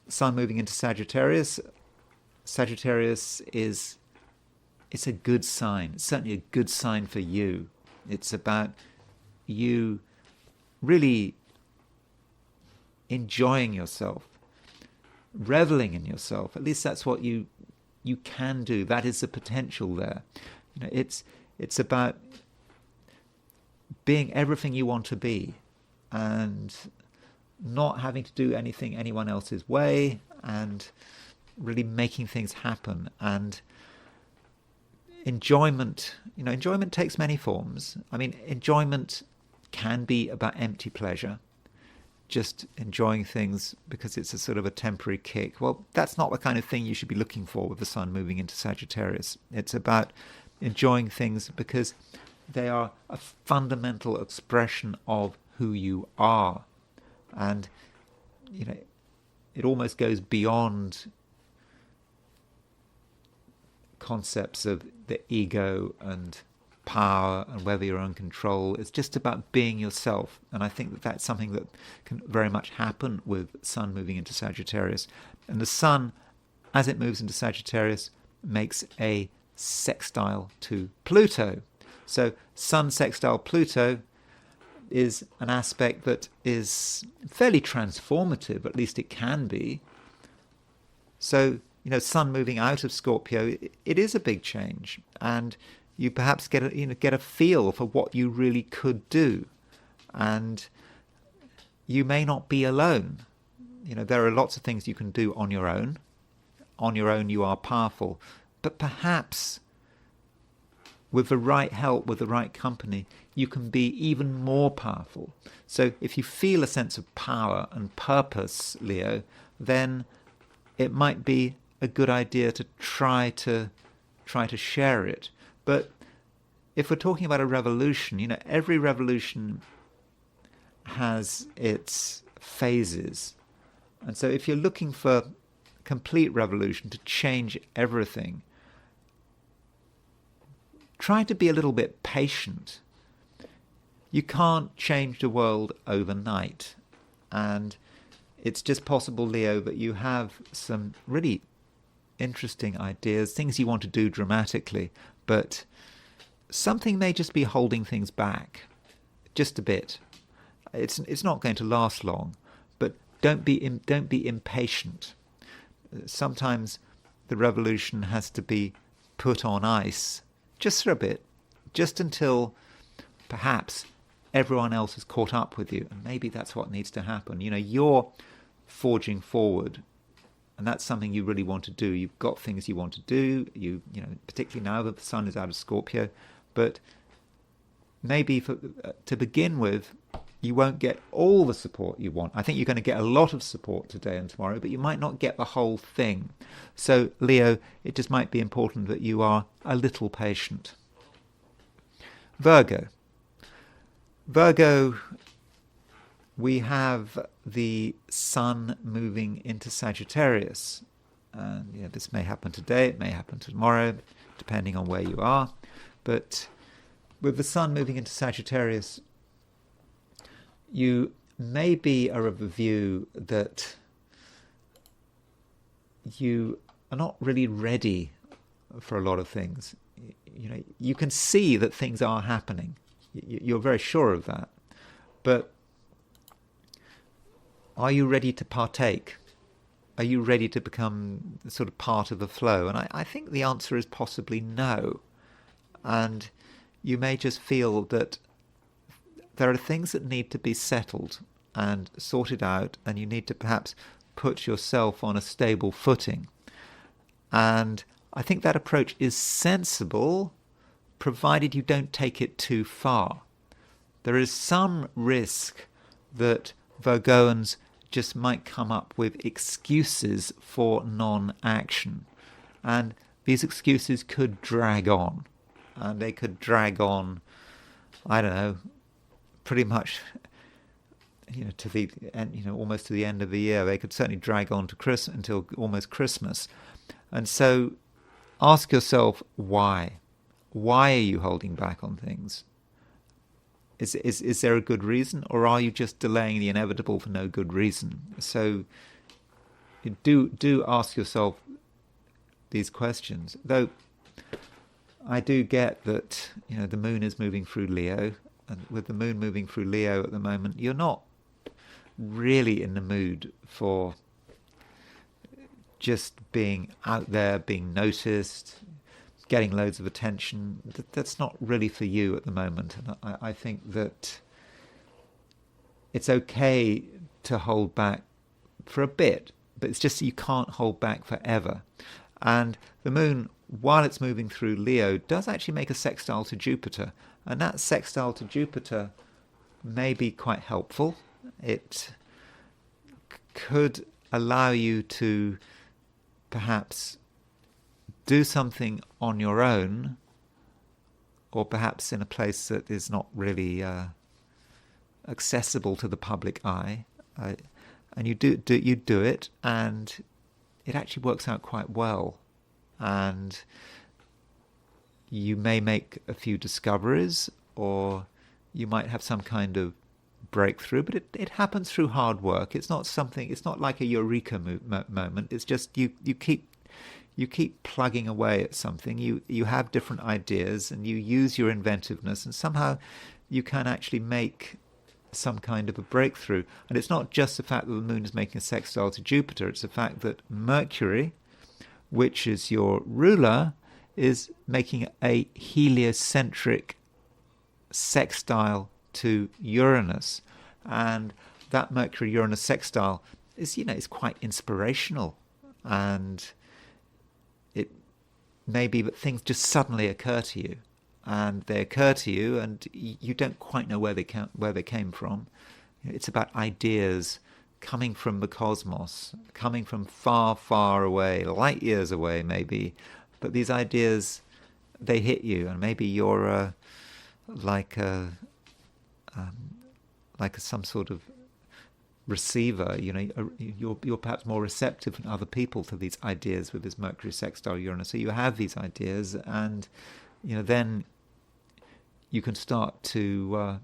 sun moving into Sagittarius it's a good sign. It's certainly a good sign for you. It's about you really enjoying yourself, reveling in yourself. At least that's what you can do. That is the potential there. It's about being everything you want to be, and not having to do anything anyone else's way, and really making things happen. And enjoyment takes many forms. I mean, enjoyment can be about empty pleasure, just enjoying things because it's a sort of a temporary kick. Well, that's not the kind of thing you should be looking for with the sun moving into Sagittarius. It's about enjoying things because they are a fundamental expression of who you are. And it almost goes beyond concepts of the ego and power and whether you're in control. It's just about being yourself. And I think that that's something that can very much happen with Sun moving into Sagittarius. And the Sun, as it moves into Sagittarius, makes a sextile to Pluto. So Sun sextile Pluto is an aspect that is fairly transformative, at least it can be. So, Sun moving out of Scorpio, it is a big change, and you perhaps get a feel for what you really could do, and you may not be alone. There are lots of things you can do on your own. On your own, you are powerful, but perhaps with the right help, with the right company, you can be even more powerful. So if you feel a sense of power and purpose, Leo, then it might be a good idea to try to share it. But if we're talking about a revolution, every revolution has its phases. And so if you're looking for complete revolution to change everything, try to be a little bit patient. You can't change the world overnight. And it's just possible, Leo, that you have some really interesting ideas, things you want to do dramatically, but something may just be holding things back just a bit. It's not going to last long, but don't be impatient. Sometimes the revolution has to be put on ice just for a bit, just until perhaps everyone else has caught up with you, and maybe that's what needs to happen. You're forging forward, and that's something you really want to do. You've got things you want to do, particularly now that the Sun is out of Scorpio, but maybe to begin with, you won't get all the support you want. I think you're going to get a lot of support today and tomorrow, but you might not get the whole thing. So, Leo, it just might be important that you are a little patient. Virgo, we have the Sun moving into Sagittarius. And this may happen today, it may happen tomorrow, depending on where you are. But with the Sun moving into Sagittarius, you maybe are of the view that you are not really ready for a lot of things. You can see that things are happening. You're very sure of that. But are you ready to partake? Are you ready to become sort of part of the flow? And I think the answer is possibly no. And you may just feel that there are things that need to be settled and sorted out, and you need to perhaps put yourself on a stable footing. And I think that approach is sensible, provided you don't take it too far. There is some risk that Virgoans just might come up with excuses for non-action. And these excuses could drag on. And they could drag on, I don't know, pretty much, to the end, almost to the end of the year. They could certainly drag on to until almost Christmas. And so ask yourself, why? Why are you holding back on things? Is there a good reason, or are you just delaying the inevitable for no good reason? So do ask yourself these questions. Though I do get that the moon is moving through Leo, and with the moon moving through Leo at the moment, you're not really in the mood for just being out there, being noticed, getting loads of attention. That's not really for you at the moment. And I think that it's okay to hold back for a bit, but it's just that you can't hold back forever. And the moon, while it's moving through Leo, does actually make a sextile to Jupiter. And that sextile to Jupiter may be quite helpful. It could allow you to perhaps do something on your own, or perhaps in a place that is not really accessible to the public eye. And you do it, and it actually works out quite well. And you may make a few discoveries, or you might have some kind of breakthrough, but it happens through hard work. It's not like a eureka moment. It's just you keep plugging away at something. You have different ideas, and you use your inventiveness, and somehow you can actually make some kind of a breakthrough. And it's not just the fact that the moon is making a sextile to Jupiter, it's the fact that Mercury, which is your ruler, is making a heliocentric sextile to Uranus. And that Mercury-Uranus sextile is, is quite inspirational. And it may be that things just suddenly occur to you. And they occur to you, and you don't quite know where they came from. It's about ideas coming from the cosmos, coming from far, far away, light years away maybe. But these ideas, they hit you, and maybe you're some sort of receiver. You're perhaps more receptive than other people to these ideas with this Mercury sextile Uranus. So you have these ideas, and then you can start to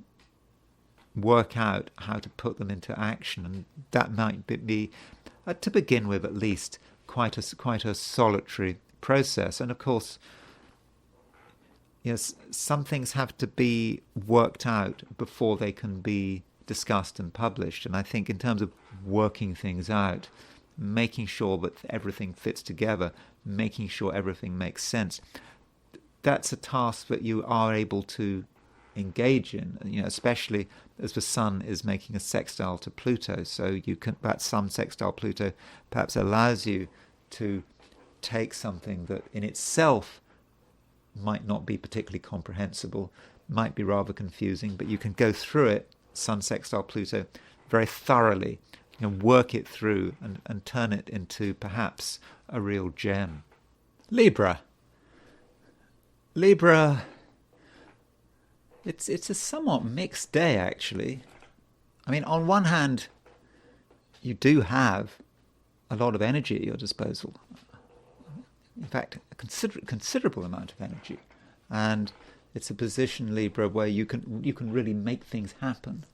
work out how to put them into action, and that might be, to begin with at least, quite a solitary process. And of course, some things have to be worked out before they can be discussed and published. And I think in terms of working things out, making sure that everything fits together, making sure everything makes sense, that's a task that you are able to engage in, especially as the Sun is making a sextile to Pluto. So that Sun sextile Pluto perhaps allows you to take something that in itself might not be particularly comprehensible, might be rather confusing, but you can go through it, Sun sextile Pluto, very thoroughly, work it through and turn it into perhaps a real gem. Libra, it's a somewhat mixed day, actually. I mean, on one hand, you do have a lot of energy at your disposal. In fact, a considerable amount of energy. And it's a position, Libra, where you can really make things happen.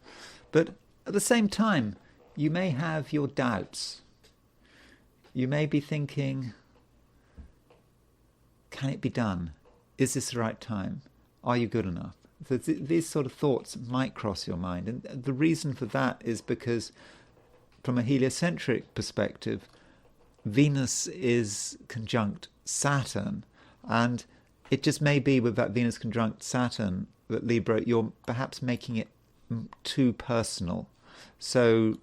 But at the same time, you may have your doubts. You may be thinking, can it be done? Is this the right time? Are you good enough? So these sort of thoughts might cross your mind. And the reason for that is because, from a heliocentric perspective, Venus is conjunct Saturn. And it just may be with that Venus conjunct Saturn that, Libra, you're perhaps making it too personal. So,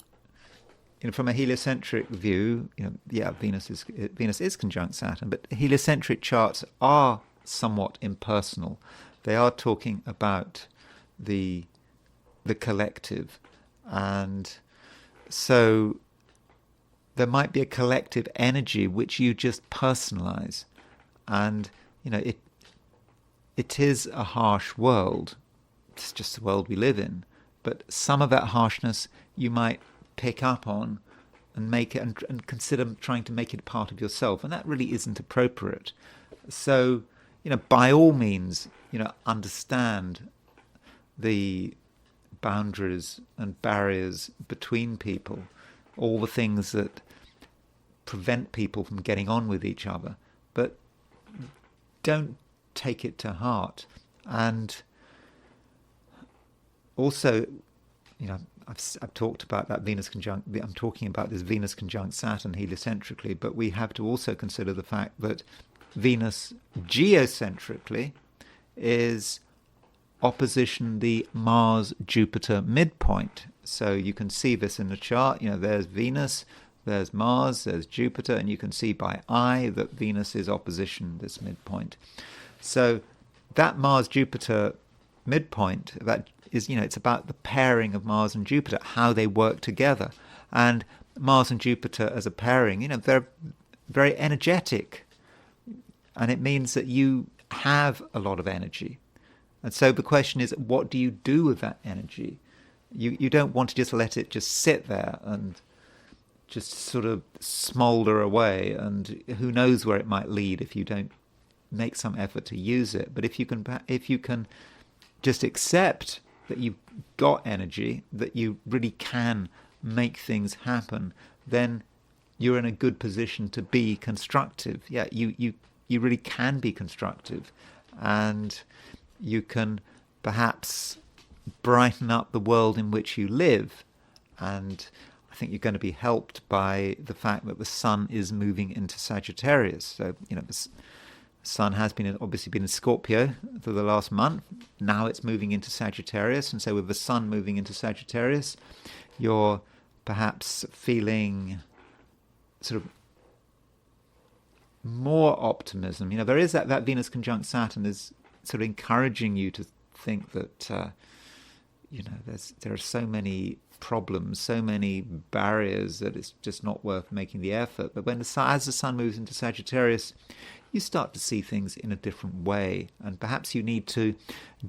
from a heliocentric view, Venus is conjunct Saturn, but heliocentric charts are somewhat impersonal. They are talking about the collective, and so there might be a collective energy which you just personalize, and it is a harsh world. It's just the world we live in, but some of that harshness you might pick up on and make it and consider trying to make it part of yourself, and that really isn't appropriate. So by all means, understand the boundaries and barriers between people, all the things that prevent people from getting on with each other, but don't take it to heart. And also, I've talked about that Venus conjunct. I'm talking about this Venus conjunct Saturn heliocentrically, but we have to also consider the fact that Venus geocentrically is opposition the Mars-Jupiter midpoint. So you can see this in the chart. There's Venus, there's Mars, there's Jupiter, and you can see by eye that Venus is opposition this midpoint. So that Mars-Jupiter midpoint, that is, it's about the pairing of Mars and Jupiter, how they work together. And Mars and Jupiter as a pairing, they're very energetic. And it means that you have a lot of energy. And so the question is, what do you do with that energy? You don't want to just let it just sit there and just sort of smolder away, and who knows where it might lead if you don't make some effort to use it. But if you can just accept that you've got energy, that you really can make things happen, then you're in a good position to be constructive. Yeah, you really can be constructive, and you can perhaps brighten up the world in which you live. And I think you're going to be helped by the fact that the sun is moving into Sagittarius. So, the sun has obviously been in Scorpio for the last month. Now it's moving into Sagittarius. And so with the sun moving into Sagittarius, you're perhaps feeling sort of more optimism. There is that Venus conjunct Saturn is sort of encouraging you to think that, there are so many problems, so many barriers that it's just not worth making the effort. But as the sun moves into Sagittarius, you start to see things in a different way, and perhaps you need to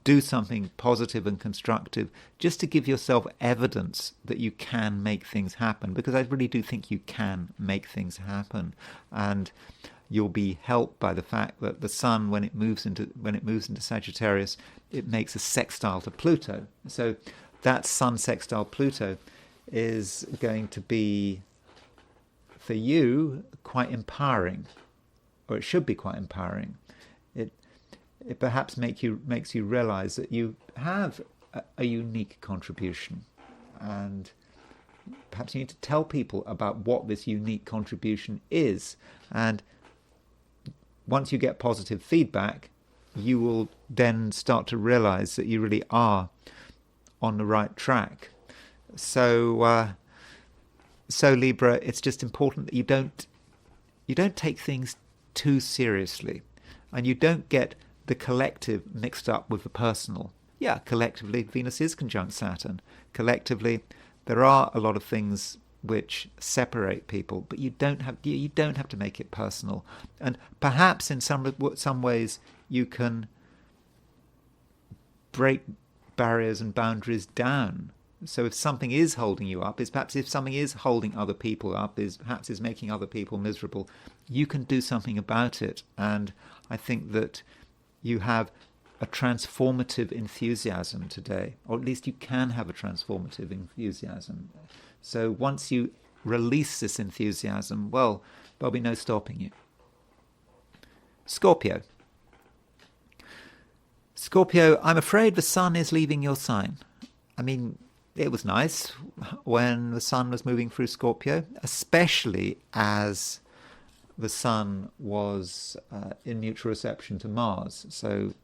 do something positive and constructive just to give yourself evidence that you can make things happen, because I really do think you can make things happen. And you'll be helped by the fact that the sun, when it moves into Sagittarius, it makes a sextile to Pluto. So that sun sextile Pluto is going to be, for you, quite empowering, or it should be quite empowering. It perhaps makes you realize that you have a unique contribution, and perhaps you need to tell people about what this unique contribution is. And once you get positive feedback, you will then start to realize that you really are on the right track. So Libra, it's just important that you don't take things too seriously, and you don't get the collective mixed up with the personal. Yeah, collectively, Venus is conjunct Saturn. Collectively, there are a lot of things which separate people, but you don't have to make it personal. And perhaps in some ways you can break barriers and boundaries down. So if something is holding you up, if something is holding other people up, perhaps is making other people miserable, you can do something about it. And I think that you have a transformative enthusiasm today, or at least you can have a transformative enthusiasm. So once you release this enthusiasm, well, there'll be no stopping you. Scorpio, I'm afraid the sun is leaving your sign. I mean, it was nice when the sun was moving through Scorpio, especially as the sun was in mutual reception to Mars. So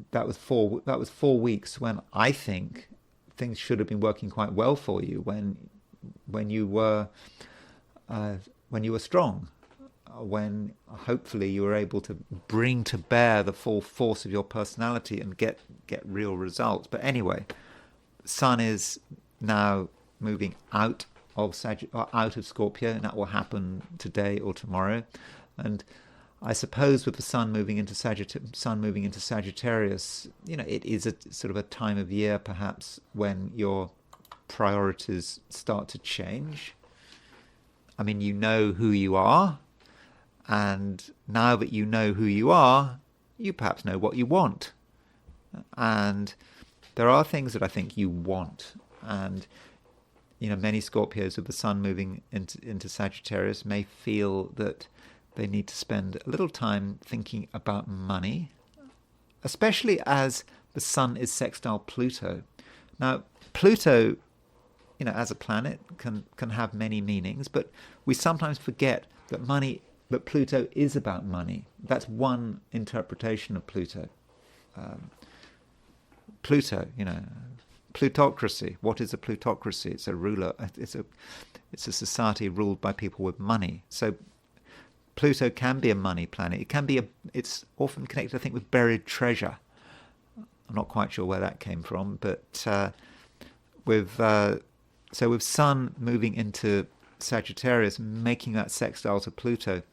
that was 4 weeks when I think things should have been working quite well for you, when you were strong, when hopefully you were able to bring to bear the full force of your personality and get real results. But anyway, sun is now moving out of Scorpio, and that will happen today or tomorrow. And I suppose with the sun moving into Sagittarius, it is a sort of a time of year perhaps when your priorities start to change. I mean, you know who you are, and now that you know who you are, you perhaps know what you want. And there are things that I think you want. And many Scorpios with the sun moving into Sagittarius may feel that they need to spend a little time thinking about money, especially as the sun is sextile Pluto. Now, Pluto, as a planet, can have many meanings, but we sometimes forget that Pluto is about money. That's one interpretation of Pluto. Pluto, plutocracy. What is a plutocracy? It's a ruler. It's a society ruled by people with money. So Pluto can be a money planet. It's often connected, I think, with buried treasure. I'm not quite sure where that came from, but with Sun moving into Sagittarius, making that sextile to Pluto,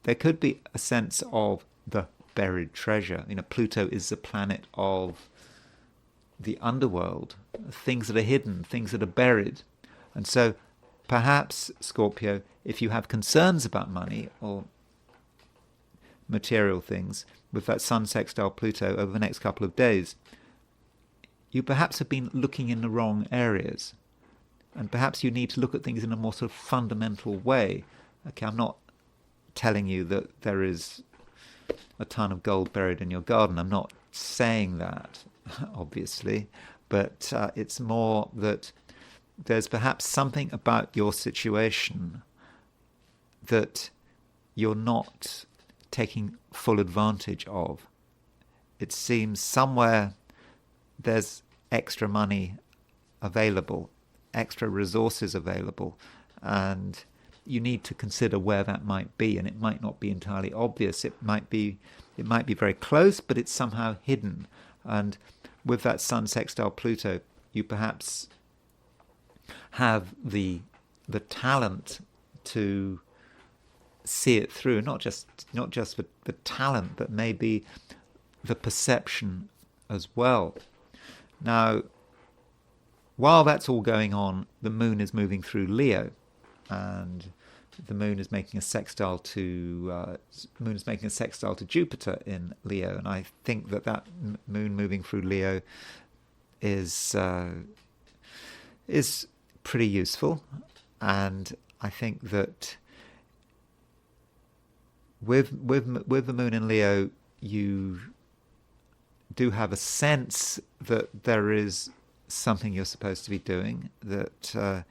there could be a sense of the buried treasure. Pluto is the planet of the underworld, things that are hidden, things that are buried. And so perhaps, Scorpio, if you have concerns about money, or material things, with that Sun sextile Pluto over the next couple of days, you perhaps have been looking in the wrong areas. And perhaps you need to look at things in a more sort of fundamental way. Okay, I'm not telling you that there is a ton of gold buried in your garden. I'm not saying that, obviously. But it's more that there's perhaps something about your situation that you're not taking full advantage of. It seems somewhere there's extra money available, extra resources available, and you need to consider where that might be. And it might not be entirely obvious. It might be very close, but it's somehow hidden. And with that Sun sextile Pluto, you perhaps have the talent to see it through. Not just the talent, but maybe the perception as well. Now, while that's all going on, the moon is moving through Leo, and the moon is making a sextile to Jupiter in Leo, and I think that moon moving through Leo is pretty useful, and I think that with the moon in Leo, you do have a sense that there is something you're supposed to be doing, that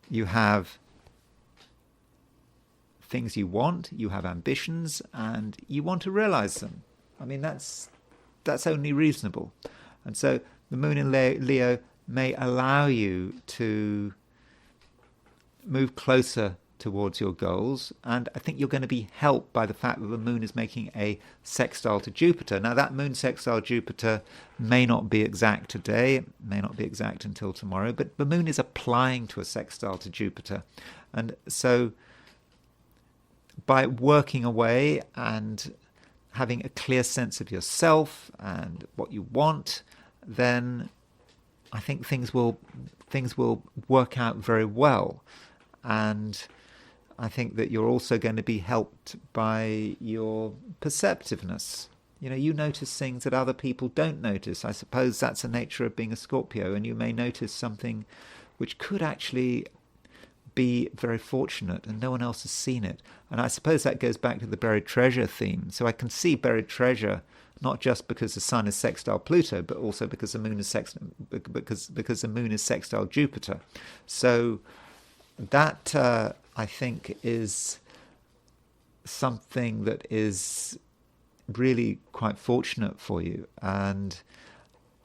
you have things you want, you have ambitions, and you want to realize them. I mean, that's only reasonable. And so the moon in Leo may allow you to move closer towards your goals, and I think you're going to be helped by the fact that the moon is making a sextile to Jupiter. Now, that moon sextile Jupiter may not be exact today, it may not be exact until tomorrow, but the moon is applying to a sextile to Jupiter. And so by working away and having a clear sense of yourself and what you want, then I think things will work out very well. And I think that you're also going to be helped by your perceptiveness. You notice things that other people don't notice. I suppose that's the nature of being a Scorpio, and you may notice something which could actually be very fortunate and no one else has seen it. And I suppose that goes back to the buried treasure theme. So I can see buried treasure not just because the Sun is sextile Pluto, but also because the moon is because the moon is sextile Jupiter. So that I think is something that is really quite fortunate for you. And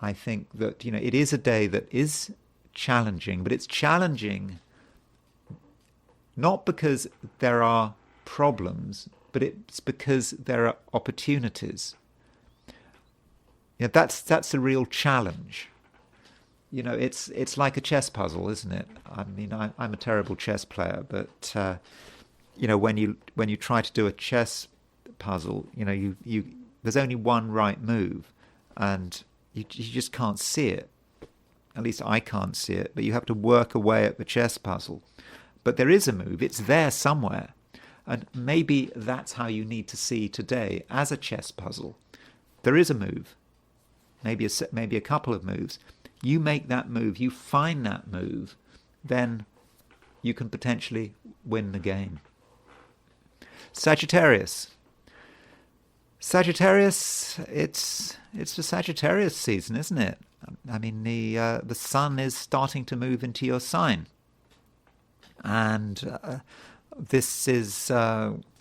I think that it is a day that is challenging, but it's challenging not because there are problems, but it's because there are opportunities. That's the real challenge. It's like a chess puzzle, isn't it? I mean, I'm a terrible chess player, but when you try to do a chess puzzle, there's only one right move, and you just can't see it. At least I can't see it, but you have to work away at the chess puzzle. But there is a move, it's there somewhere. And maybe that's how you need to see today as a chess puzzle. There is a move, maybe a couple of moves. You make that move, you find that move, then you can potentially win the game. Sagittarius. Sagittarius, it's the Sagittarius season, isn't it? I mean, the sun is starting to move into your sign. And this is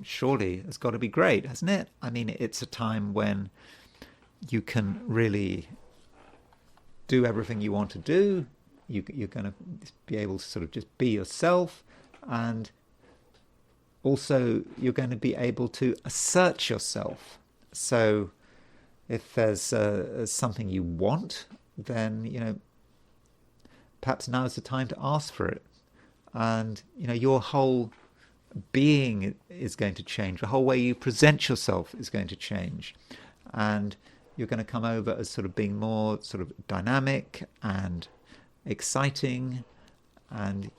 surely has got to be great, hasn't it? I mean, it's a time when you can really do everything you want to do. You're going to be able to sort of just be yourself, and also you're going to be able to assert yourself. So if there's something you want, then perhaps now is the time to ask for it. And your whole being is going to change. The whole way you present yourself is going to change, and you're going to come over as sort of being more sort of dynamic and exciting, and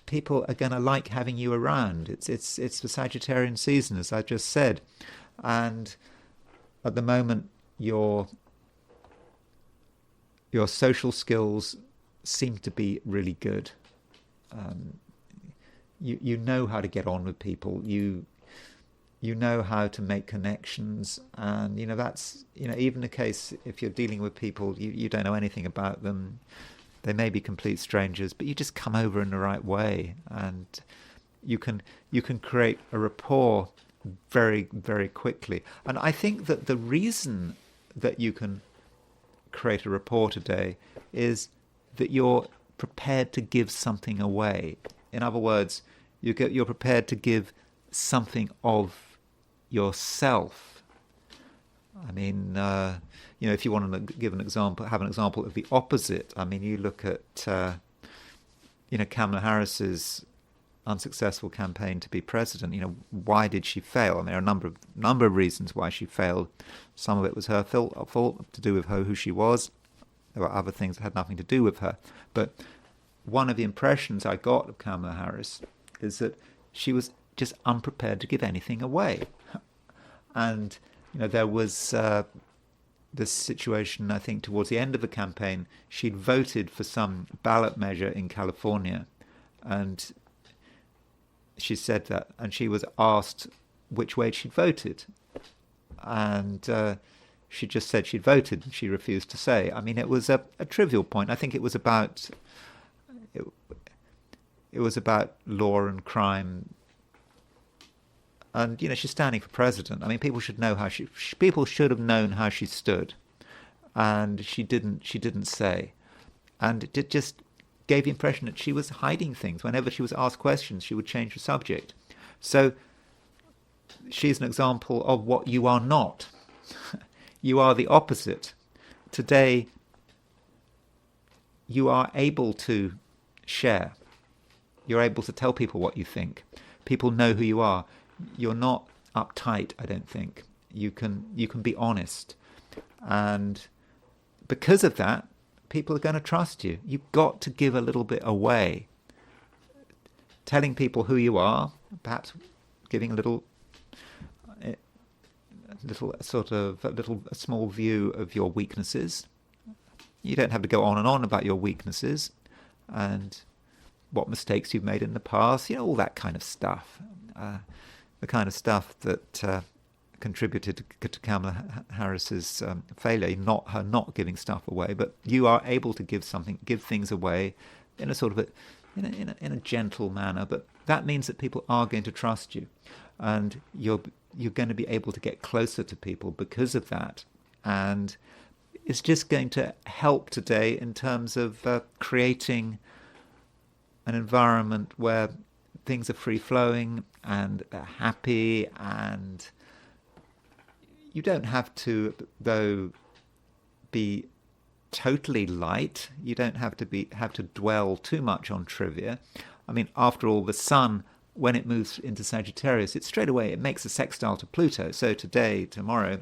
people are going to like having you around. It's the Sagittarian season, as I just said, And at the moment, your social skills seem to be really good. You know how to get on with people. You know how to make connections, and that's even the case if you're dealing with people you don't know anything about them. They may be complete strangers, but you just come over in the right way, and you can create a rapport very, very quickly. And I think that the reason that you can create a rapport today is that you're prepared to give something away. In other words, you're prepared to give something of yourself. I mean, if you want to give an example, have an example of the opposite. I mean, you look at, Kamala Harris's unsuccessful campaign to be president. Why did she fail? I mean, there are a number of reasons why she failed. Some of it was her fault, to do with who she was. There were other things that had nothing to do with her. But one of the impressions I got of Kamala Harris is that she was just unprepared to give anything away. And there was this situation, I think, towards the end of the campaign. She'd voted for some ballot measure in California, and she said that, and she was asked which way she'd voted, and she just said she'd voted. She refused to say. I mean, it was a trivial point. I think it was about law and crime. And she's standing for president. I mean, people should know how people should have known how she stood, and she didn't say, and it just gave the impression that she was hiding things. Whenever she was asked questions, she would change the subject. So she's an example of what you are not. You are the opposite. Today, you are able to share. You're able to tell people what you think. People know who you are. You're not uptight, I don't think. You can be honest. And because of that, people are going to trust you. You've got to give a little bit away. Telling people who you are, perhaps giving a small view of your weaknesses. You don't have to go on and on about your weaknesses and what mistakes you've made in the past, all that kind of stuff. The kind of stuff that contributed to Kamala Harris's failure, not her not giving stuff away, but you are able to give things away in a sort of in a gentle manner. But that means that people are going to trust you, and you're going to be able to get closer to people because of that. And it's just going to help today in terms of creating an environment where things are free-flowing and happy, and you don't have to, though, be totally light. You don't have to dwell too much on trivia. I mean, after all, the sun, when it moves into Sagittarius, it makes a sextile to Pluto. So tomorrow,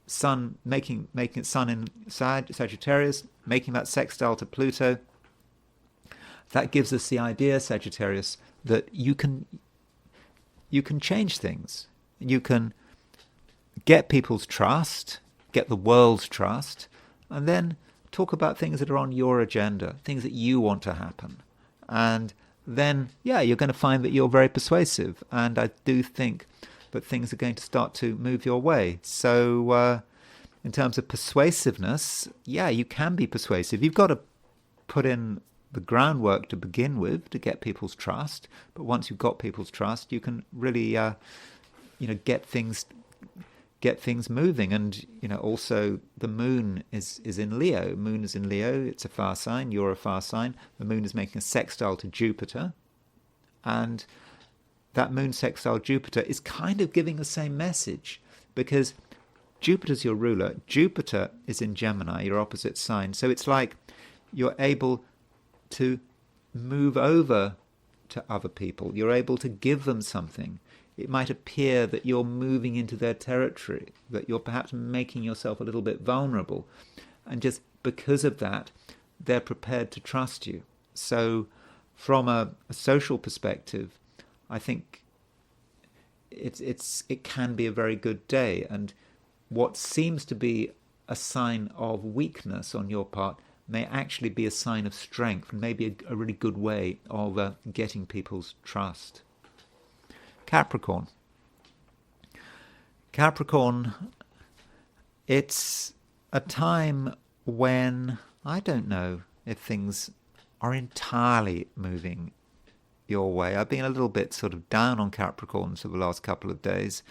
sun making its sun in Sagittarius, making that sextile to Pluto. That gives us the idea, Sagittarius, that you can change things. You can get people's trust, get the world's trust, and then talk about things that are on your agenda, things that you want to happen. And then, you're going to find that you're very persuasive. And I do think that things are going to start to move your way. So in terms of persuasiveness, you can be persuasive. You've got to put in the groundwork to begin with to get people's trust. But once you've got people's trust, you can really, get things moving. And also the moon is in Leo. Moon is in Leo. It's a fire sign. You're a fire sign. The moon is making a sextile to Jupiter, and that moon sextile Jupiter is kind of giving the same message, because Jupiter's your ruler. Jupiter is in Gemini, your opposite sign. So it's like you're able to move over to other people. You're able to give them something. It might appear that you're moving into their territory, that you're perhaps making yourself a little bit vulnerable. And just because of that, they're prepared to trust you. So from a social perspective, I think it can be a very good day, and what seems to be a sign of weakness on your part may actually be a sign of strength, and maybe a really good way of getting people's trust. Capricorn. Capricorn, it's a time when I don't know if things are entirely moving your way. I've been a little bit sort of down on Capricorns for the last couple of days,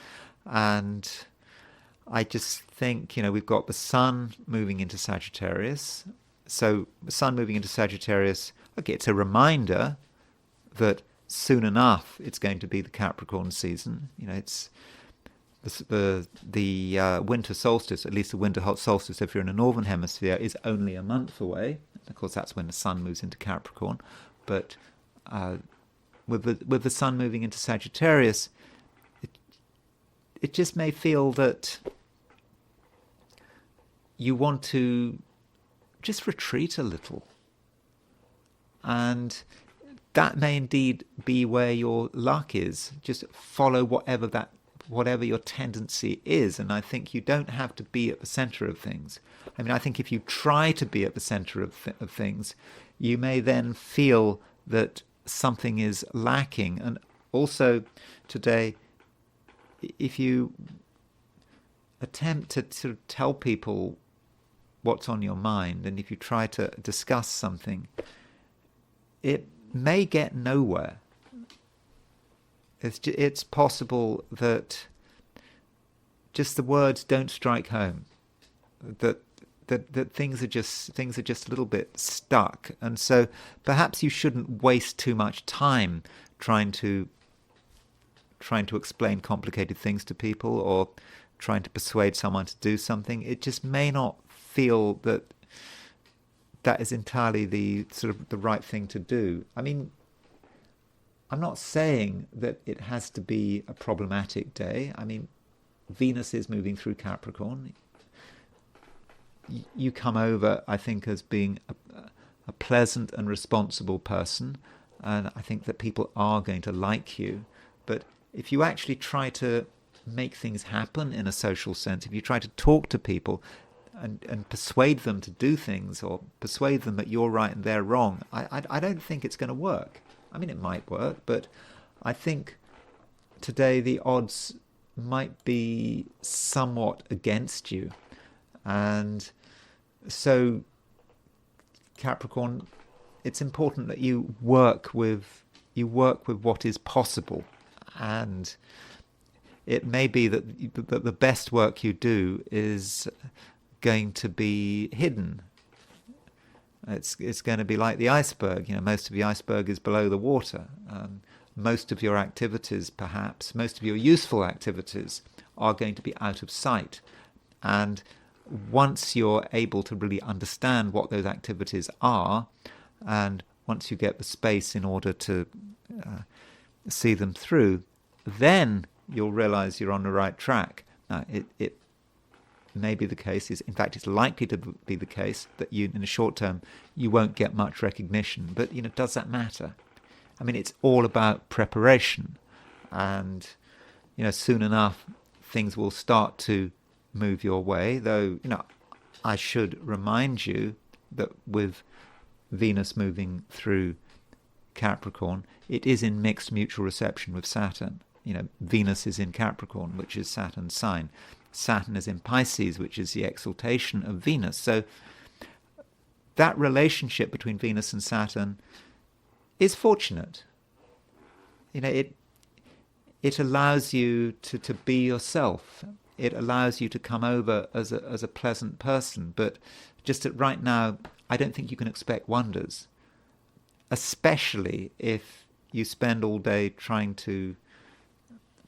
and I just think, we've got the Sun moving into Sagittarius. So the Sun moving into Sagittarius, okay, it's a reminder that soon enough it's going to be the Capricorn season. It's the winter solstice, at least the winter solstice, if you're in the northern hemisphere, is only a month away. Of course, that's when the Sun moves into Capricorn. But with the Sun moving into Sagittarius, it just may feel that you want to just retreat a little. And that may indeed be where your luck is. Just follow whatever your tendency is. And I think you don't have to be at the center of things. I mean, I think if you try to be at the center of things, you may then feel that something is lacking. And also today, if you attempt to sort of tell people what's on your mind, and if you try to discuss something, it may get nowhere. It's possible that just the words don't strike home, that things are just a little bit stuck, and so perhaps you shouldn't waste too much time trying to explain complicated things to people, or trying to persuade someone to do something. It just may not feel that is entirely the right thing to do. I mean, I'm not saying that it has to be a problematic day. I mean, Venus is moving through Capricorn. You come over, I think, as being a pleasant and responsible person, and I think that people are going to like you. But if you actually try to make things happen in a social sense, if you try to talk to people and persuade them to do things, or persuade them that you're right and they're wrong, I don't think it's going to work. I mean, it might work, but I think today the odds might be somewhat against you. And so, Capricorn, it's important that you work with what is possible. And it may be that the best work you do is going to be hidden. It's going to be like the iceberg. Most of the iceberg is below the water. Most of your activities, perhaps, most of your useful activities are going to be out of sight. And once you're able to really understand what those activities are, and once you get the space in order to see them through, then you'll realize you're on the right track. Now, it may be the case, in fact it's likely to be the case, that you, in the short term, you won't get much recognition. But does that matter? I mean, it's all about preparation, and soon enough things will start to move your way. Though I should remind you that with Venus moving through Capricorn, it is in mixed mutual reception with Saturn. Venus is in Capricorn, which is Saturn's sign. Saturn is in Pisces, which is the exaltation of Venus. So that relationship between Venus and Saturn is fortunate. It allows you to be yourself. It allows you to come over as a pleasant person. But just that right now, I don't think you can expect wonders, especially if you spend all day trying to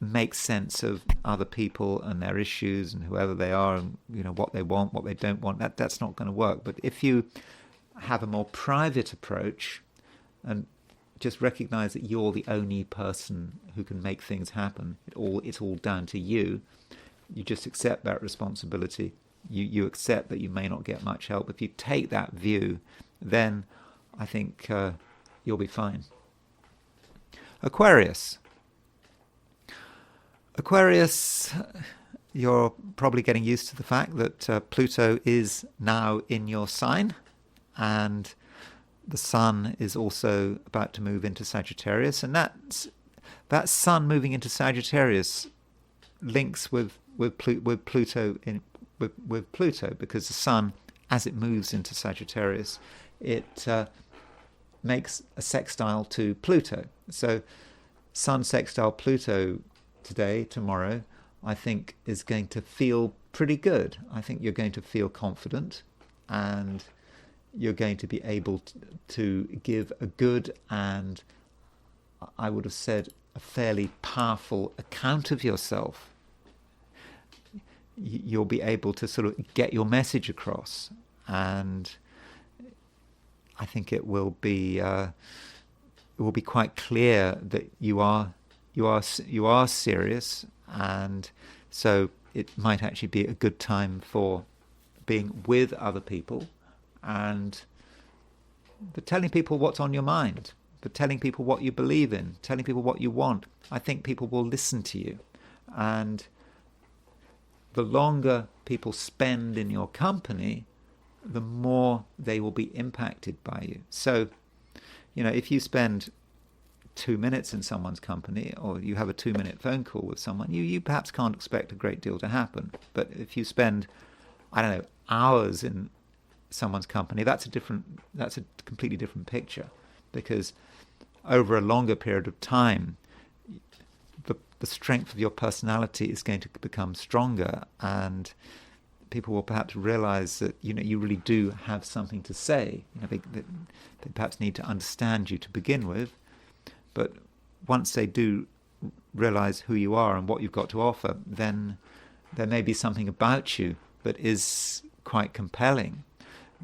make sense of other people and their issues and whoever they are, and what they want, what they don't want. That's not going to work. But if you have a more private approach and just recognize that you're the only person who can make things happen, it's all down to you. You just accept that responsibility. You accept that you may not get much help. If you take that view, then I think you'll be fine. Aquarius. Aquarius, you're probably getting used to the fact that Pluto is now in your sign, and the Sun is also about to move into Sagittarius, and that Sun moving into Sagittarius links with Pluto with Pluto, because the Sun, as it moves into Sagittarius, it makes a sextile to Pluto. So Sun sextile Pluto tomorrow, I think is going to feel pretty good. I think you're going to feel confident, and you're going to be able to give a good, and I would have said a fairly powerful account of yourself. You'll be able to sort of get your message across, and I think it will be quite clear that you are serious, and so it might actually be a good time for being with other people, and for telling people what's on your mind, for telling people what you believe in, telling people what you want. I think people will listen to you, and the longer people spend in your company, the more they will be impacted by you. So, if you spend 2 minutes in someone's company, or you have a 2-minute phone call with someone, you perhaps can't expect a great deal to happen. But if you spend, hours in someone's company, that's a completely different picture, because over a longer period of time, the strength of your personality is going to become stronger, and people will perhaps realize that you really do have something to say. They perhaps need to understand you to begin with, but once they do realize who you are and what you've got to offer, then there may be something about you that is quite compelling.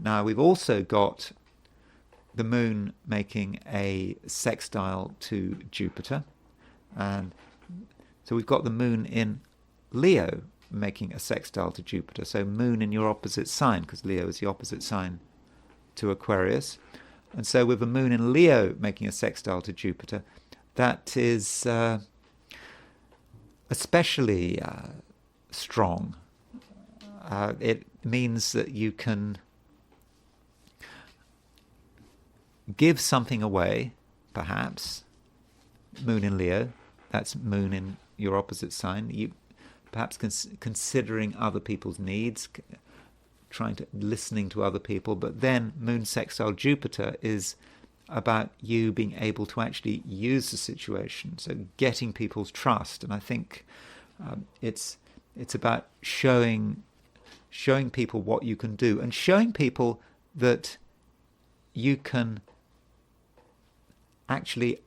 Now, we've also got the moon making a sextile to Jupiter, and so we've got the moon in Leo making a sextile to Jupiter. So moon in your opposite sign, because Leo is the opposite sign to Aquarius. And so with the moon in Leo making a sextile to Jupiter, that is especially strong. It means that you can give something away, perhaps. Moon in Leo, that's moon in your opposite sign. You perhaps considering other people's needs, listening to other people. But then moon sextile Jupiter is about you being able to actually use the situation, so getting people's trust. And I think it's about showing people what you can do, and showing people that you can actually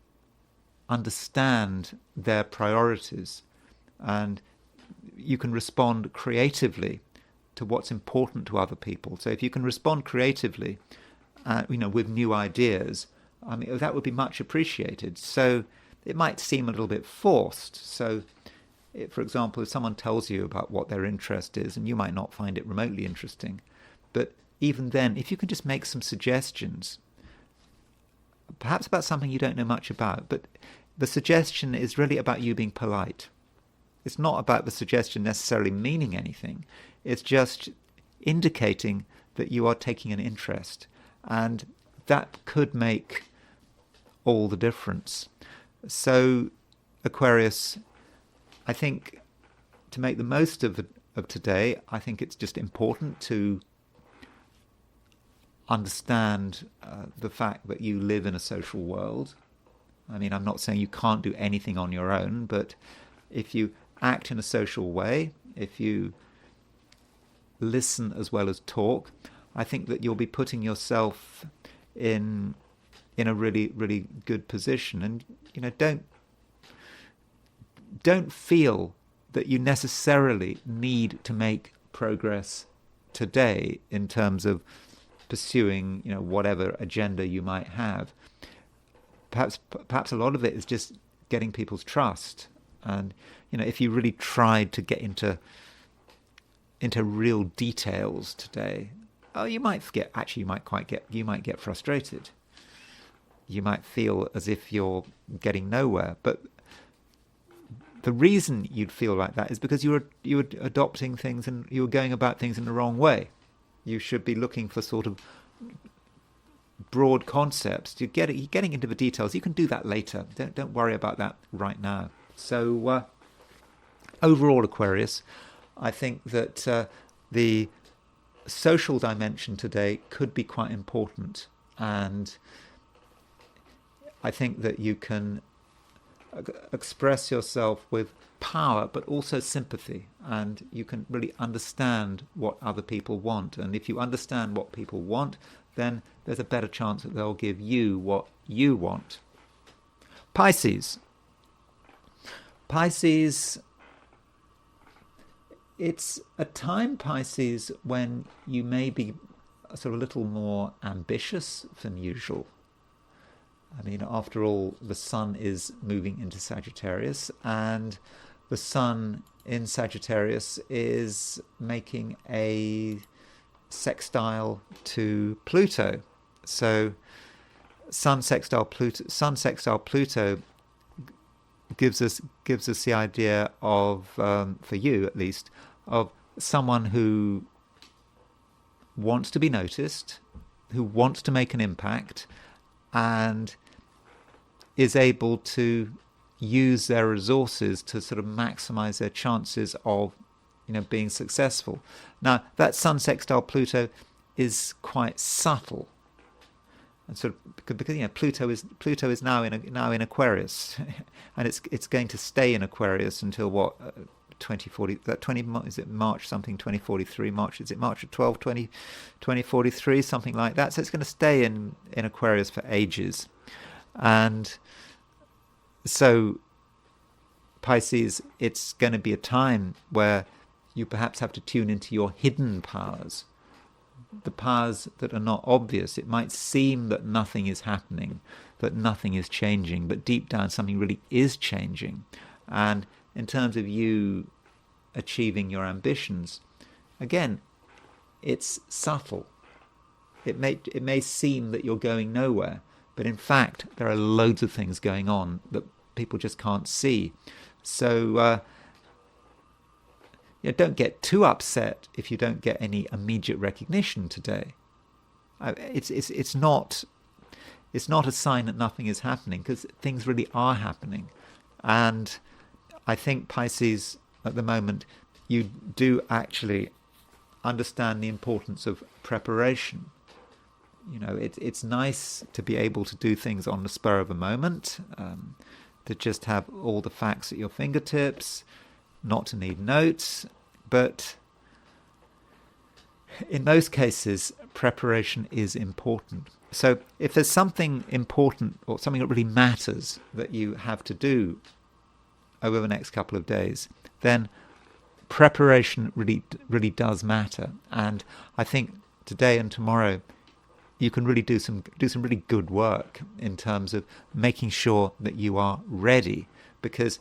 understand their priorities, and you can respond creatively to what's important to other people. So if you can respond creatively, with new ideas, that would be much appreciated. So it might seem a little bit forced. So, for example, if someone tells you about what their interest is, and you might not find it remotely interesting, but even then, if you can just make some suggestions, perhaps about something you don't know much about, but the suggestion is really about you being polite. It's not about the suggestion necessarily meaning anything. It's just indicating that you are taking an interest, and that could make all the difference. So, Aquarius, I think to make the most of today, I think it's just important to understand the fact that you live in a social world. I'm not saying you can't do anything on your own, but if you act in a social way, if you listen as well as talk, I think that you'll be putting yourself in a really, really good position. And don't feel that you necessarily need to make progress today in terms of pursuing whatever agenda you might have. Perhaps a lot of it is just getting people's trust, and if you really tried to get into real details today, you might forget. Actually, you might get frustrated. You might feel as if you're getting nowhere. But the reason you'd feel like that is because you were adopting things and you were going about things in the wrong way. You should be looking for sort of broad concepts. You're getting into the details. You can do that later. Don't worry about that right now. So overall, Aquarius, I think that the social dimension today could be quite important, and I think that you can express yourself with power but also sympathy, and you can really understand what other people want, and if you understand what people want, then there's a better chance that they'll give you what you want. Pisces, it's a time, Pisces, when you may be sort of a little more ambitious than usual. I mean, after all, the sun is moving into Sagittarius, and the sun in Sagittarius is making a sextile to Pluto. So sun sextile Pluto gives us the idea of, for you at least, of someone who wants to be noticed, who wants to make an impact, and is able to use their resources to sort of maximize their chances of, being successful. Now, that sun sextile Pluto is quite subtle, and sort of because Pluto is now in Aquarius, and it's going to stay in Aquarius until what 2040? That 20 is it March something 2043? Is it March 12 2043 something like that? So it's going to stay in Aquarius for ages, and so Pisces, it's going to be a time where you perhaps have to tune into your hidden powers, the powers that are not obvious. It might seem that nothing is happening, that nothing is changing, but deep down something really is changing. And in terms of you achieving your ambitions, again, it's subtle. It may seem that you're going nowhere, but in fact there are loads of things going on that people just can't see. So don't get too upset if you don't get any immediate recognition today. It's not a sign that nothing is happening, because things really are happening. And I think, Pisces, at the moment, you do actually understand the importance of preparation. It's nice to be able to do things on the spur of a moment, to just have all the facts at your fingertips, not to need notes, but in most cases, preparation is important. So if there's something important or something that really matters that you have to do over the next couple of days, then preparation really does matter. And I think today and tomorrow you can really do some really good work in terms of making sure that you are ready, because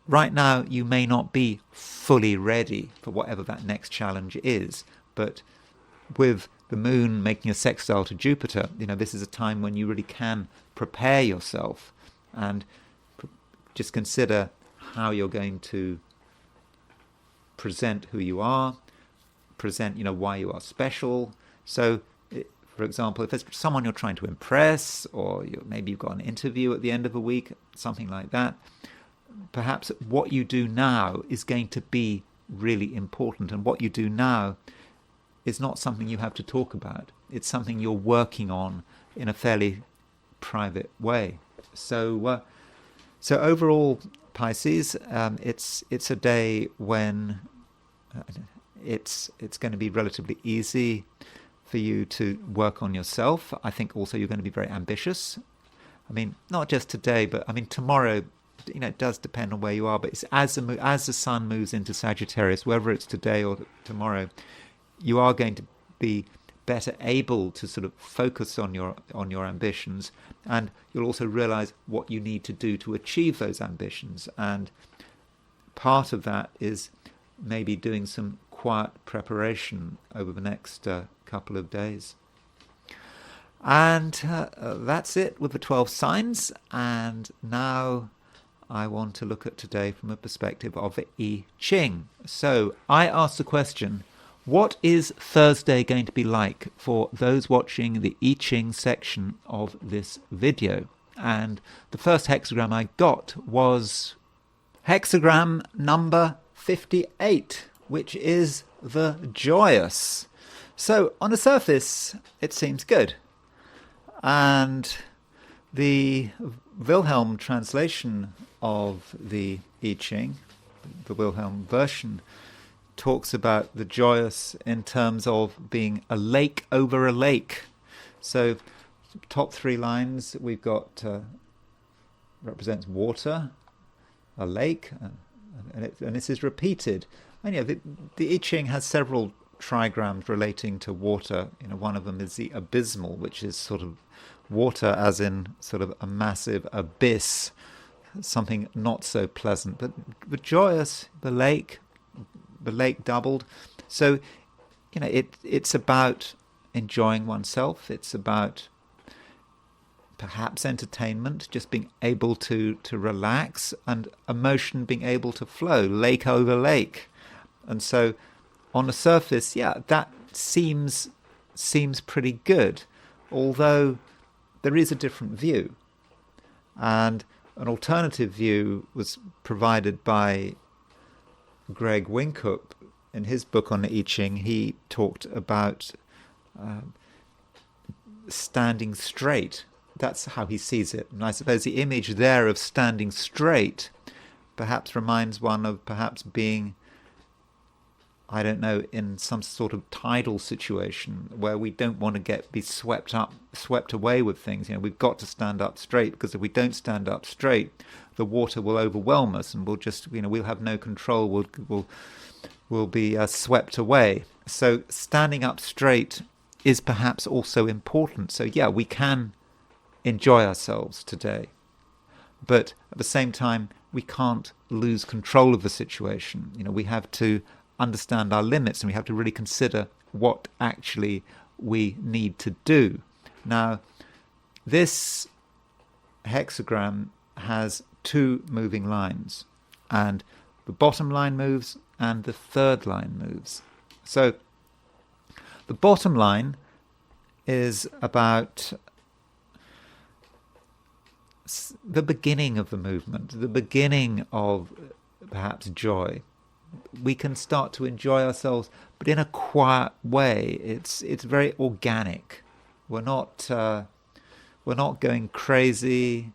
right now you may not be fully ready for whatever that next challenge is, but with the moon making a sextile to Jupiter, this is a time when you really can prepare yourself and just consider how you're going to present who you are, present, why you are special. So, for example, if there's someone you're trying to impress, or maybe you've got an interview at the end of a week, something like that, perhaps what you do now is going to be really important, and what you do now is not something you have to talk about. It's something you're working on in a fairly private way. So overall, Pisces, it's a day when it's going to be relatively easy for you to work on yourself. I think also you're going to be very ambitious. I mean, not just today, but I mean tomorrow. It does depend on where you are, but it's as the sun moves into Sagittarius, whether it's today or tomorrow, you are going to be better able to sort of focus on your ambitions, and you'll also realize what you need to do to achieve those ambitions. And part of that is maybe doing some quiet preparation over the next couple of days. And that's it with the 12 signs. And now I want to look at today from a perspective of I Ching. So I asked the question, what is Thursday going to be like for those watching the I Ching section of this video? And the first hexagram I got was hexagram number 58, which is the joyous. So on the surface, it seems good. And the Wilhelm translation of the I Ching, the Wilhelm version, talks about the joyous in terms of being a lake over a lake. So top three lines we've got represents water, a lake, and this is repeated. And the I Ching has several trigrams relating to water. One of them is the abysmal, which is sort of water as in sort of a massive abyss, something not so pleasant. But the joyous, the lake doubled. So, it's about enjoying oneself. It's about perhaps entertainment, just being able to relax, and emotion being able to flow, lake over lake. And so on the surface, that seems pretty good, although there is a different view. And an alternative view was provided by Greg Winkup in his book on the I Ching. He talked about standing straight. That's how he sees it. And I suppose the image there of standing straight perhaps reminds one of perhaps being, I don't know, in some sort of tidal situation where we don't want to be swept away with things. We've got to stand up straight, because if we don't stand up straight, the water will overwhelm us, and we'll have no control. We'll be swept away. So standing up straight is perhaps also important. So we can enjoy ourselves today, but at the same time, we can't lose control of the situation. We have to understand our limits, and we have to really consider what actually we need to do. Now, this hexagram has two moving lines, and the bottom line moves and the third line moves. So the bottom line is about the beginning of the movement, the beginning of perhaps joy. We can start to enjoy ourselves, but in a quiet way. It's very organic. We're not going crazy.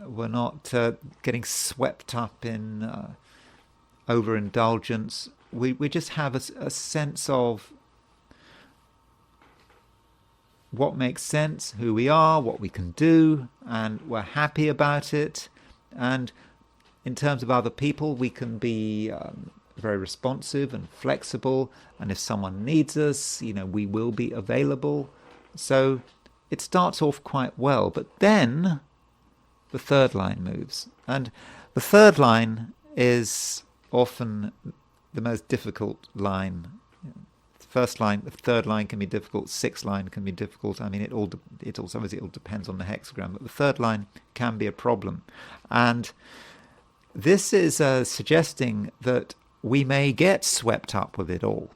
We're not getting swept up in overindulgence. We just have a sense of what makes sense, who we are, what we can do, and we're happy about it. And in terms of other people, we can be very responsive and flexible, and if someone needs us, we will be available. So it starts off quite well, but then the third line moves, and the third line is often the most difficult line. First line, the third line can be difficult. Sixth line can be difficult. I mean, it all depends on the hexagram, but the third line can be a problem, and this is suggesting that we may get swept up with it all.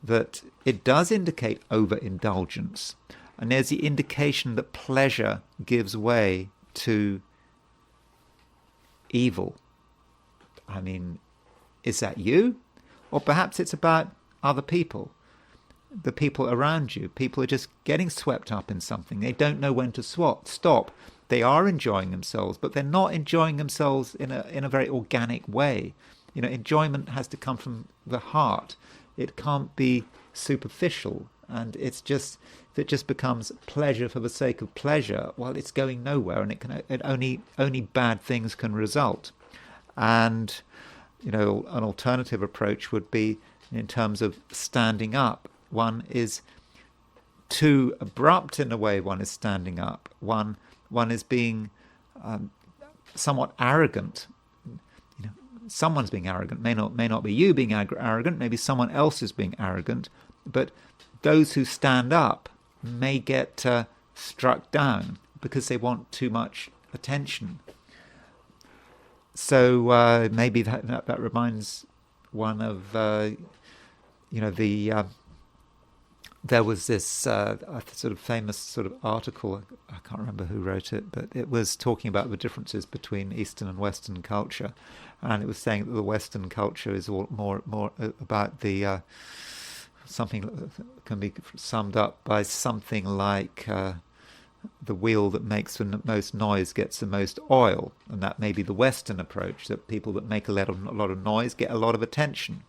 That it does indicate overindulgence, and there's the indication that pleasure gives way to evil. I mean, is that you? Or perhaps it's about other people, the people around you. People are just getting swept up in something. They don't know when to stop. They are enjoying themselves, but they're not enjoying themselves in a very organic way. Enjoyment has to come from the heart. It can't be superficial, and if it just becomes pleasure for the sake of pleasure, well, it's going nowhere, and only bad things can result. And an alternative approach would be, in terms of standing up, one is too abrupt in the way one is standing up. One is being somewhat arrogant. Someone's being arrogant. May not be you being arrogant. Maybe someone else is being arrogant. But those who stand up may get struck down because they want too much attention. So maybe that reminds one of there was this a sort of famous sort of article. I can't remember who wrote it, but it was talking about the differences between Eastern and Western culture, and it was saying that the Western culture is all more about the something that can be summed up by something like the wheel that makes the most noise gets the most oil, and that may be the Western approach, that people that make a lot of noise get a lot of attention,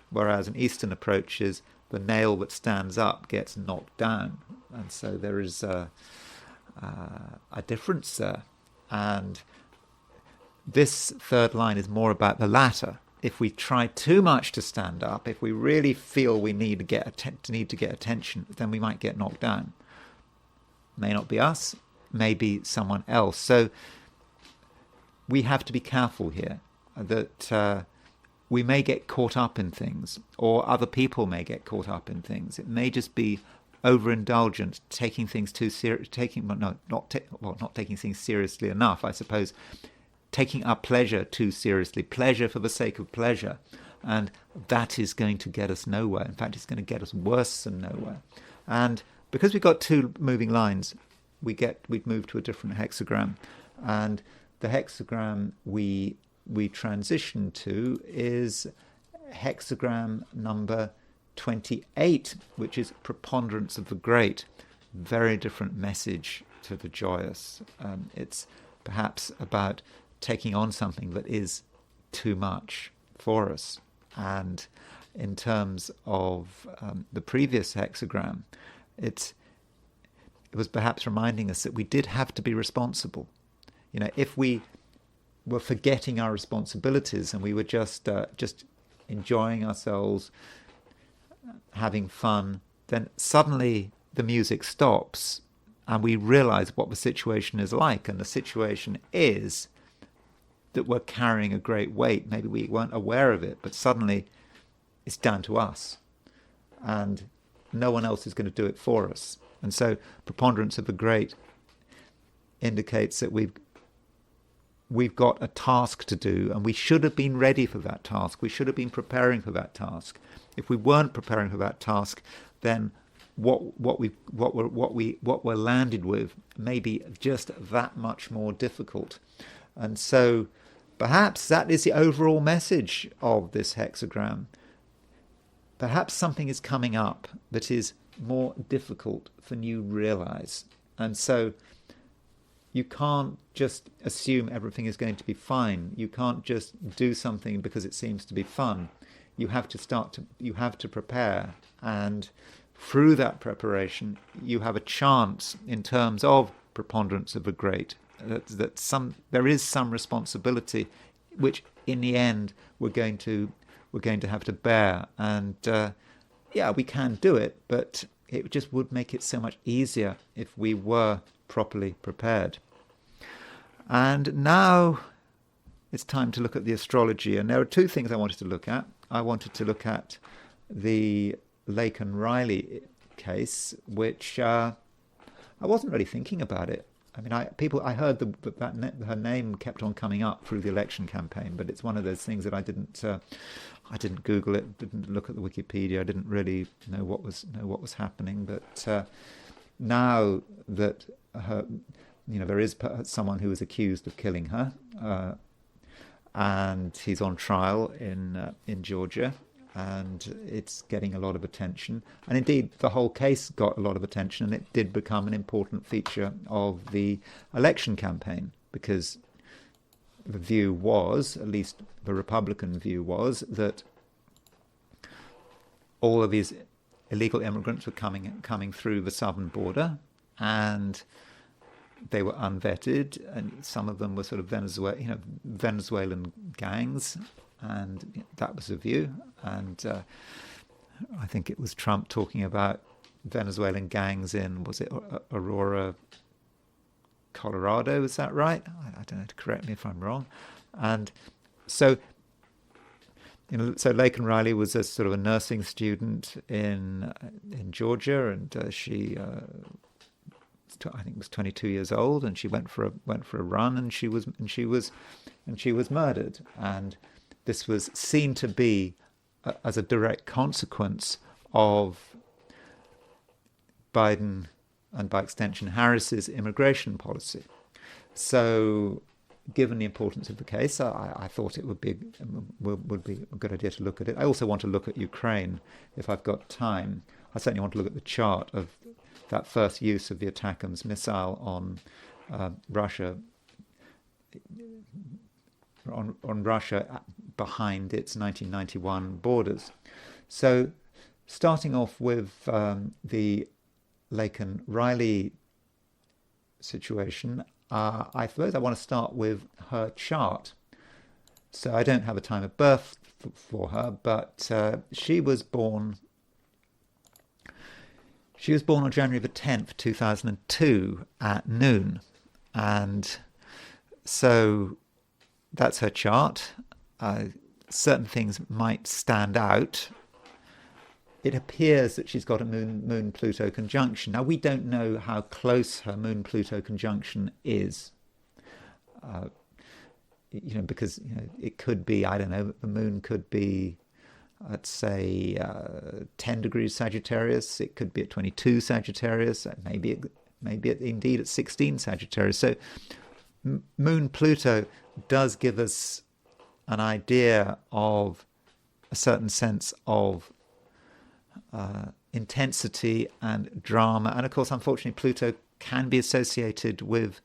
whereas an Eastern approach is the nail that stands up gets knocked down. And so there is a difference there. And this third line is more about the latter. If we try too much to stand up, if we really feel we need to get attention, then we might get knocked down. May not be us, maybe someone else. So we have to be careful here that we may get caught up in things, or other people may get caught up in things. It may just be overindulgent, taking things too serious, not taking things seriously enough, I suppose, taking our pleasure too seriously, pleasure for the sake of pleasure. And that is going to get us nowhere. In fact, it's going to get us worse than nowhere. And because we've got two moving lines, we've moved to a different hexagram. And the hexagram we transition to is hexagram number 28, which is preponderance of the great. Very different message to the joyous. It's perhaps about taking on something that is too much for us. And in terms of the previous hexagram, it was perhaps reminding us that we did have to be responsible. If we were forgetting our responsibilities and we were just enjoying ourselves, having fun, then suddenly the music stops and we realize what the situation is like. And the situation is that we're carrying a great weight. Maybe we weren't aware of it, but suddenly it's down to us. And no one else is going to do it for us. And so preponderance of the great indicates that we've got a task to do, and we should have been ready for that task. We should have been preparing for that task. If we weren't preparing for that task, then what we're landed with may be just that much more difficult. And so perhaps that is the overall message of this hexagram. Perhaps something is coming up that is more difficult than you realize. And so you can't just assume everything is going to be fine. You can't just do something because it seems to be fun. You have to prepare. And through that preparation, you have a chance in terms of preponderance of the great, that there is some responsibility, which in the end we're going to have to bear. And we can do it, but it just would make it so much easier if we were properly prepared. And now it's time to look at the astrology. And there are two things I wanted to look at. I wanted to look at the Laken Riley case, which I wasn't really thinking about it. I mean, I heard that her name kept on coming up through the election campaign, but it's one of those things that I didn't Google it, didn't look at the Wikipedia, I didn't really know what was happening. But now that there is someone who was accused of killing her, and he's on trial in Georgia, and it's getting a lot of attention. And indeed, the whole case got a lot of attention, and it did become an important feature of the election campaign, because the view was, at least the Republican view was, that all of these illegal immigrants were coming through the southern border, and they were unvetted, and some of them were sort of Venezuelan gangs, and that was the view. And I think it was Trump talking about Venezuelan gangs in, was it Aurora, Colorado? Is that right? I don't know. Correct me if I'm wrong. And so, so Laken Riley was a sort of a nursing student in Georgia, and she I think was 22 years old, and she went for a run, and she was murdered. And this was seen to be as a direct consequence of Biden and by extension Harris's immigration policy. So, given the importance of the case, I thought it would be a good idea to look at it. I also want to look at Ukraine if I've got time. I certainly want to look at the chart of that first use of the ATACMS missile on Russia, on Russia behind its 1991 borders. So, starting off with the Laken Riley situation, I suppose I want to start with her chart. So I don't have a time of birth for her, but she was born on January the 10th, 2002 at noon. And so that's her chart. Certain things might stand out. It appears that she's got a Moon-Pluto conjunction. Now, we don't know how close her Moon-Pluto conjunction is. Because it could be, I don't know, the Moon could be, let's say, 10 degrees Sagittarius. It could be at 22 Sagittarius. Maybe indeed at 16 Sagittarius. So Moon-Pluto does give us an idea of a certain sense of intensity and drama, and of course, unfortunately, Pluto can be associated with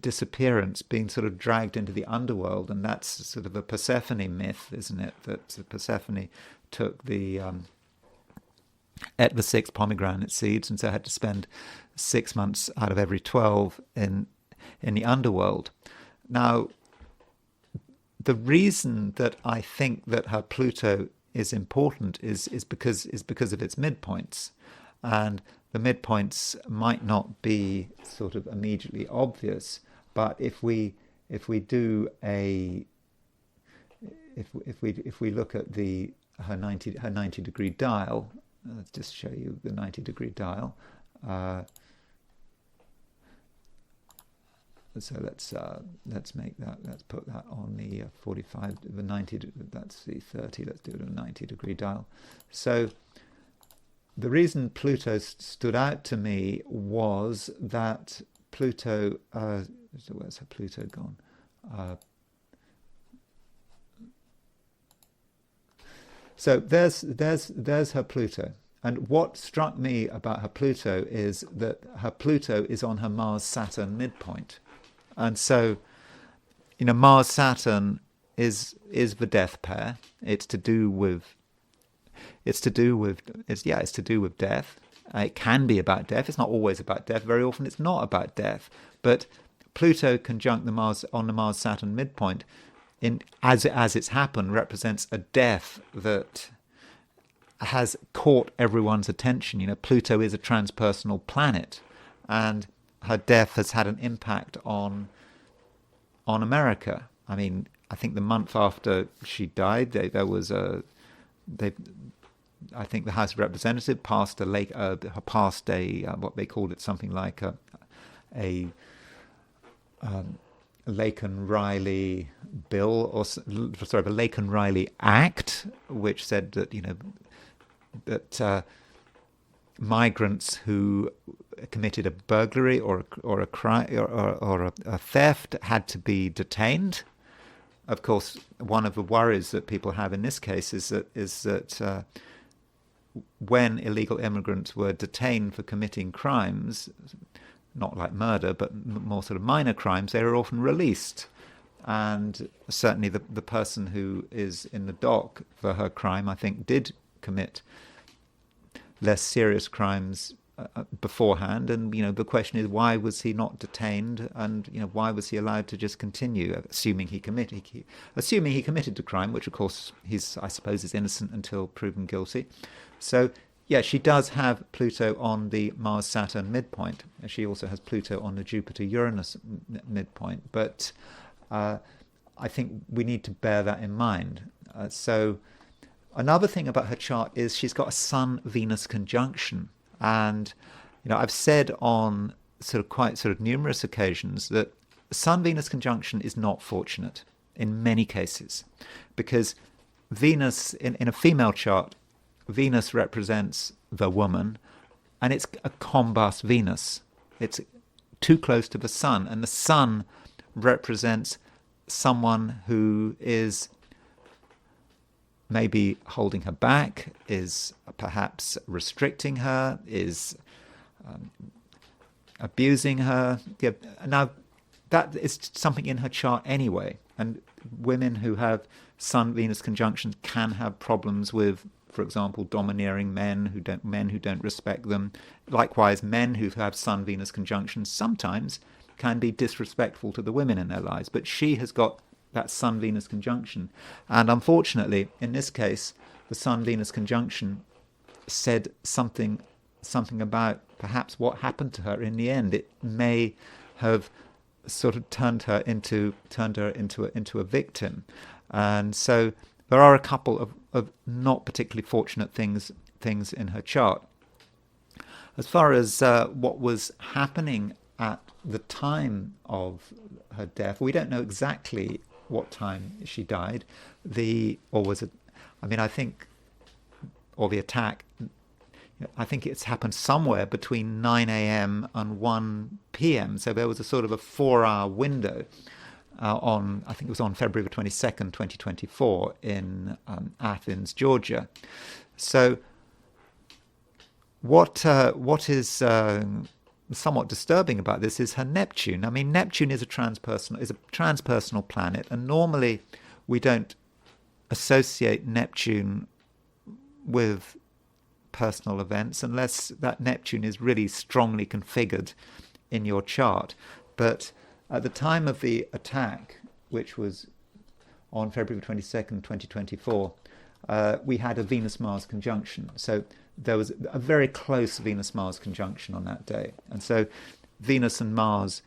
disappearance, being sort of dragged into the underworld, and that's sort of a Persephone myth, isn't it? That Persephone took ate the 6 pomegranate seeds, and so had to spend 6 months out of every 12 in the underworld. Now, the reason that I think that her Pluto is important is because of its midpoints, and the midpoints might not be sort of immediately obvious, but if we look at her 90 degree dial, let's just show you the 90 degree dial. So let's make that. Let's put that on the 45, the 90. That's the 30. Let's do it on a 90 degree dial. So the reason Pluto stood out to me was that Pluto. So where's her Pluto gone? So there's her Pluto. And what struck me about her Pluto is that her Pluto is on her Mars-Saturn midpoint. And so, Mars-Saturn is the death pair. It's to do with death. It can be about death. It's not always about death. Very often it's not about death. But Pluto conjunct the Mars-Saturn midpoint, as it's happened, represents a death that has caught everyone's attention. Pluto is a transpersonal planet, and her death has had an impact on America. I mean, I think the month after she died, I think the House of Representatives passed what they called it, something like a Laken Riley bill, the Laken Riley Act, which said that that migrants who committed a burglary or a crime or a theft had to be detained. Of course, one of the worries that people have in this case is that when illegal immigrants were detained for committing crimes, not like murder, but more sort of minor crimes, they were often released. And certainly the person who is in the dock for her crime, I think, did commit less serious crimes beforehand. And the question is, why was he not detained, and why was he allowed to just continue, assuming he committed the crime, which of course I suppose is innocent until proven guilty. So yeah, she does have Pluto on the Mars-Saturn midpoint. She also has Pluto on the Jupiter-Uranus midpoint, but I think we need to bear that in mind. So another thing about her chart is she's got a Sun-Venus conjunction. And, I've said on quite numerous occasions that Sun-Venus conjunction is not fortunate in many cases, because Venus, in a female chart, Venus represents the woman, and it's a combust Venus. It's too close to the sun, and the sun represents someone who is maybe holding her back, is perhaps restricting her, is abusing her. Yeah, now, that is something in her chart anyway, and women who have Sun-Venus conjunctions can have problems with, for example, domineering men who don't respect them. Likewise, men who have Sun-Venus conjunctions sometimes can be disrespectful to the women in their lives. But she has got that Sun-Venus conjunction, and unfortunately, in this case, the Sun-Venus conjunction said something about perhaps what happened to her in the end. It may have turned her into a victim, and so there are a couple of not particularly fortunate things in her chart. As far as what was happening at the time of her death, we don't know exactly what time she died. The attack, I think it's happened somewhere between 9 a.m. and 1 p.m. So there was a 4-hour window I think it was on February the 22nd, 2024 in Athens, Georgia. So what is somewhat disturbing about this is her Neptune. I mean, Neptune is a transpersonal planet, and normally we don't associate Neptune with personal events unless that Neptune is really strongly configured in your chart. But at the time of the attack, which was on February 22nd, 2024, we had a Venus-Mars conjunction. So there was a very close Venus-Mars conjunction on that day. And so Venus and Mars,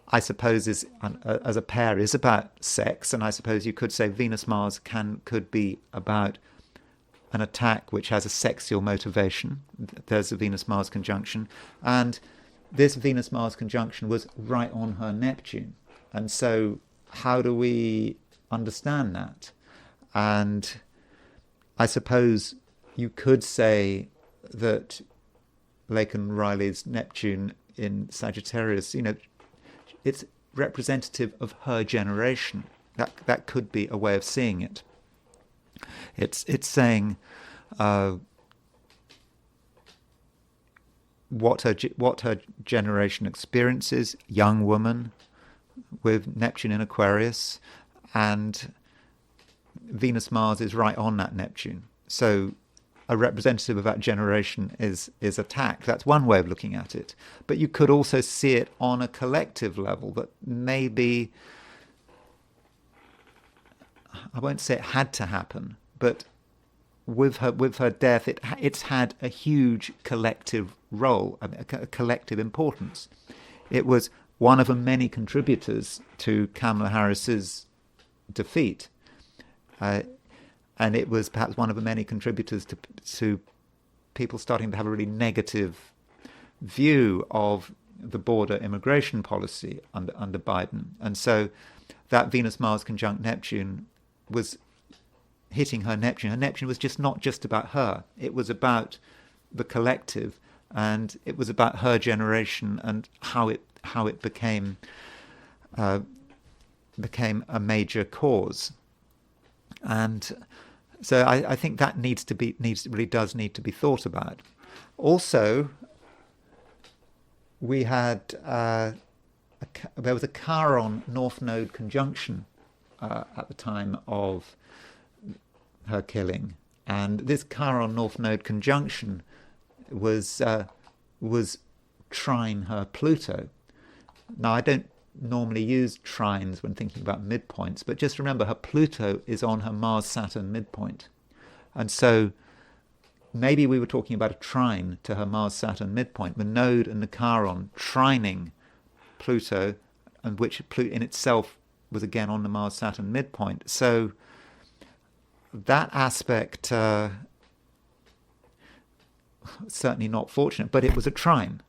I suppose, as a pair, is about sex. And I suppose you could say Venus-Mars could be about an attack which has a sexual motivation. There's a Venus-Mars conjunction. And this Venus-Mars conjunction was right on her Neptune. And so how do we understand that? And I suppose you could say that Laken Riley's Neptune in Sagittarius, it's representative of her generation. That could be a way of seeing it. It's saying what her generation experiences, young woman with Neptune in Aquarius, and Venus-Mars is right on that Neptune. So a representative of that generation is attacked. That's one way of looking at it. But you could also see it on a collective level, that maybe, I won't say it had to happen, but with her death, it's had a huge collective role, a collective importance. It was one of the many contributors to Kamala Harris's defeat, and it was perhaps one of the many contributors to people starting to have a really negative view of the border immigration policy under Biden. And so that Venus-Mars conjunct Neptune was hitting her Neptune. Her Neptune was not just about her. It was about the collective, and it was about her generation and how it became a major cause. And so I think that really does need to be thought about. Also, we had there was a Chiron North Node conjunction at the time of her killing, and this Chiron North Node conjunction was trine her Pluto. Now, I don't normally use trines when thinking about midpoints, but just remember her Pluto is on her Mars-Saturn midpoint, and so maybe we were talking about a trine to her Mars-Saturn midpoint, the node and the Chiron trining Pluto, and which Pluto in itself was again on the Mars-Saturn midpoint. So that aspect certainly not fortunate, but it was a trine.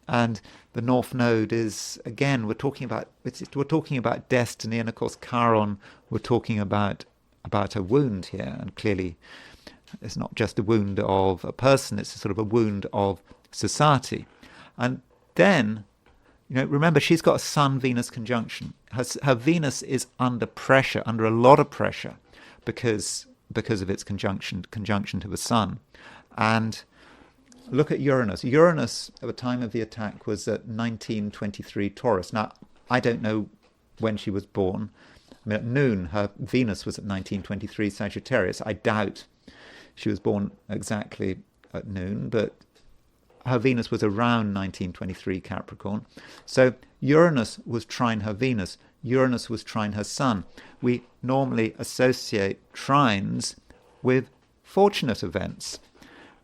And the North Node is, again, we're talking about destiny, and of course Chiron, we're talking about a wound here, and clearly it's not just a wound of a person, it's a sort of a wound of society. And then, remember, she's got a Sun-Venus conjunction. Her Venus is under pressure, under a lot of pressure, because of its conjunction to the Sun. And look at Uranus. Uranus, at the time of the attack, was at 1923 Taurus. Now, I don't know when she was born. I mean, at noon, her Venus was at 1923 Sagittarius. I doubt she was born exactly at noon, but her Venus was around 1923 Capricorn. So Uranus was trine her Venus. Uranus was trine her Sun. We normally associate trines with fortunate events,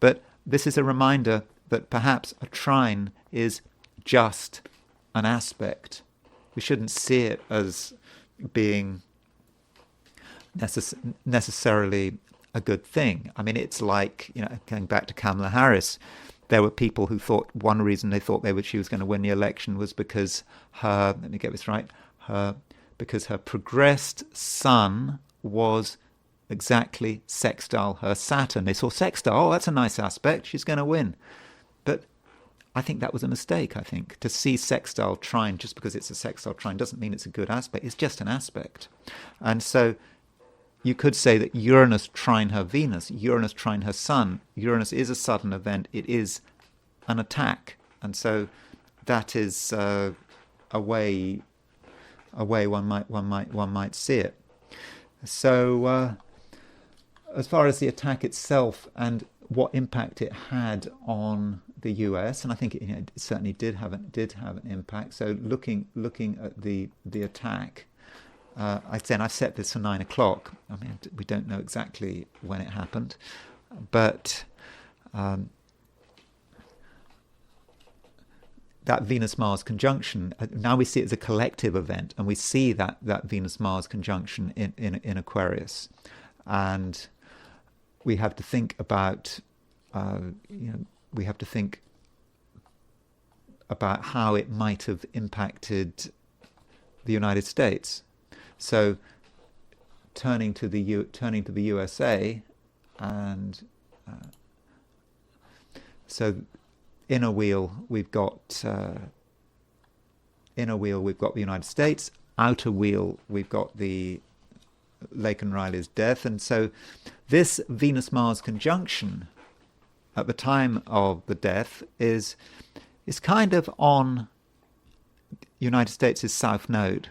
but this is a reminder that perhaps a trine is just an aspect. We shouldn't see it as being necessarily a good thing. I mean, it's like, going back to Kamala Harris, there were people who thought one reason they thought she was going to win the election was because let me get this right, because her progressed Sun was exactly sextile her Saturn. They saw sextile, that's a nice aspect, she's going to win. But I think that was a mistake, I think. To see sextile trine just because it's a sextile trine doesn't mean it's a good aspect, it's just an aspect. And so you could say that Uranus trine her Venus, Uranus trine her Sun. Uranus is a sudden event, it is an attack. And so that is a way one might see it. So as far as the attack itself and what impact it had on the US, and I think it certainly did have an impact. So looking at the attack, I've set this for 9 o'clock. I mean, we don't know exactly when it happened, but that Venus-Mars conjunction, now we see it as a collective event, and we see that Venus-Mars conjunction in Aquarius. And we have to think about, we have to think about how it might have impacted the United States. So turning to the USA, and so inner wheel we've got the United States, outer wheel we've got the Laken Riley's death. And so this Venus-Mars conjunction at the time of the death is kind of on United States' South Node.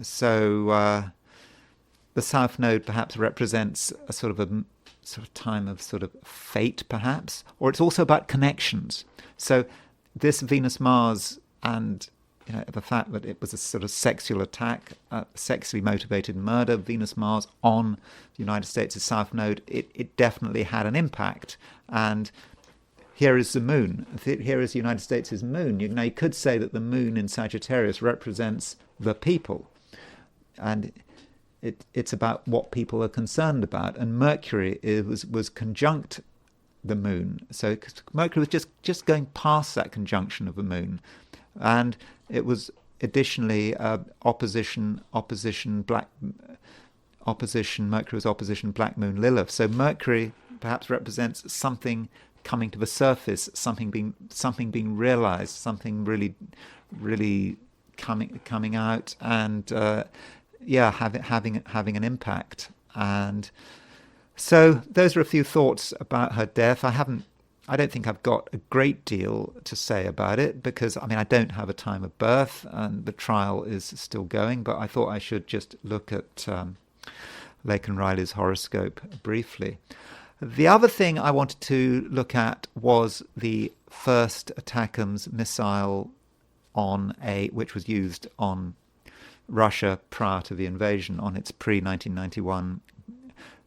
So the South Node perhaps represents a sort of time of sort of fate, perhaps, or it's also about connections. So this Venus-Mars and the fact that it was a sort of sexual attack, sexually motivated murder, Venus-Mars on the United States' South Node, it definitely had an impact. And here is the moon. Here is the United States' moon. You could say that the moon in Sagittarius represents the people. And it's about what people are concerned about. And Mercury was conjunct the moon. So Mercury was just going past that conjunction of the moon. And it was additionally opposition Mercury was opposition Black Moon Lilith. So Mercury perhaps represents something coming to the surface, something being realized, something really coming out, and having an impact. And so those are a few thoughts about her death. I don't think I've got a great deal to say about it because, I don't have a time of birth and the trial is still going, but I thought I should just look at Laken Riley's horoscope briefly. The other thing I wanted to look at was the first ATACMS missile which was used on Russia prior to the invasion, on its pre-1991,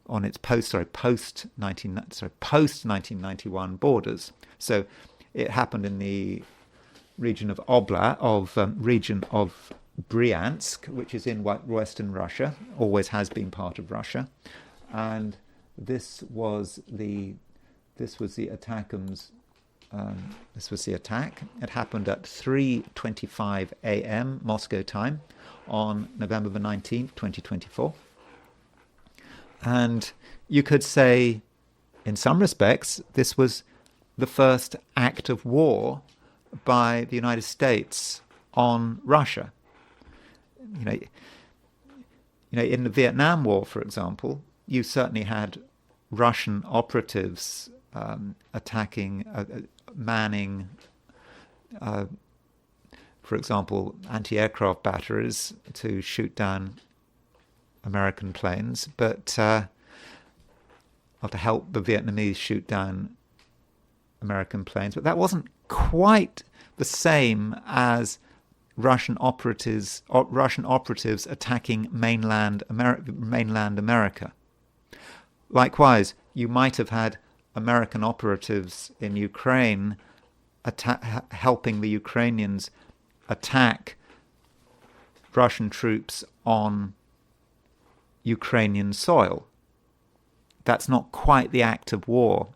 on its post-1991 borders. So it happened in the region of Bryansk, which is in western Russia, always has been part of Russia, and this was the this was the ATACMS. This was the attack. It happened at 3:25 a.m. Moscow time on November the 19th, 2024. And you could say, in some respects, this was the first act of war by the United States on Russia. In the Vietnam War, for example, you certainly had Russian operatives attacking, manning, for example, anti-aircraft batteries to shoot down American planes, but or to help the Vietnamese shoot down American planes. But that wasn't quite the same as Russian operatives attacking mainland America. Likewise, you might have had American operatives in Ukraine helping the Ukrainians attack Russian troops on Ukrainian soil. That's not quite the act of war,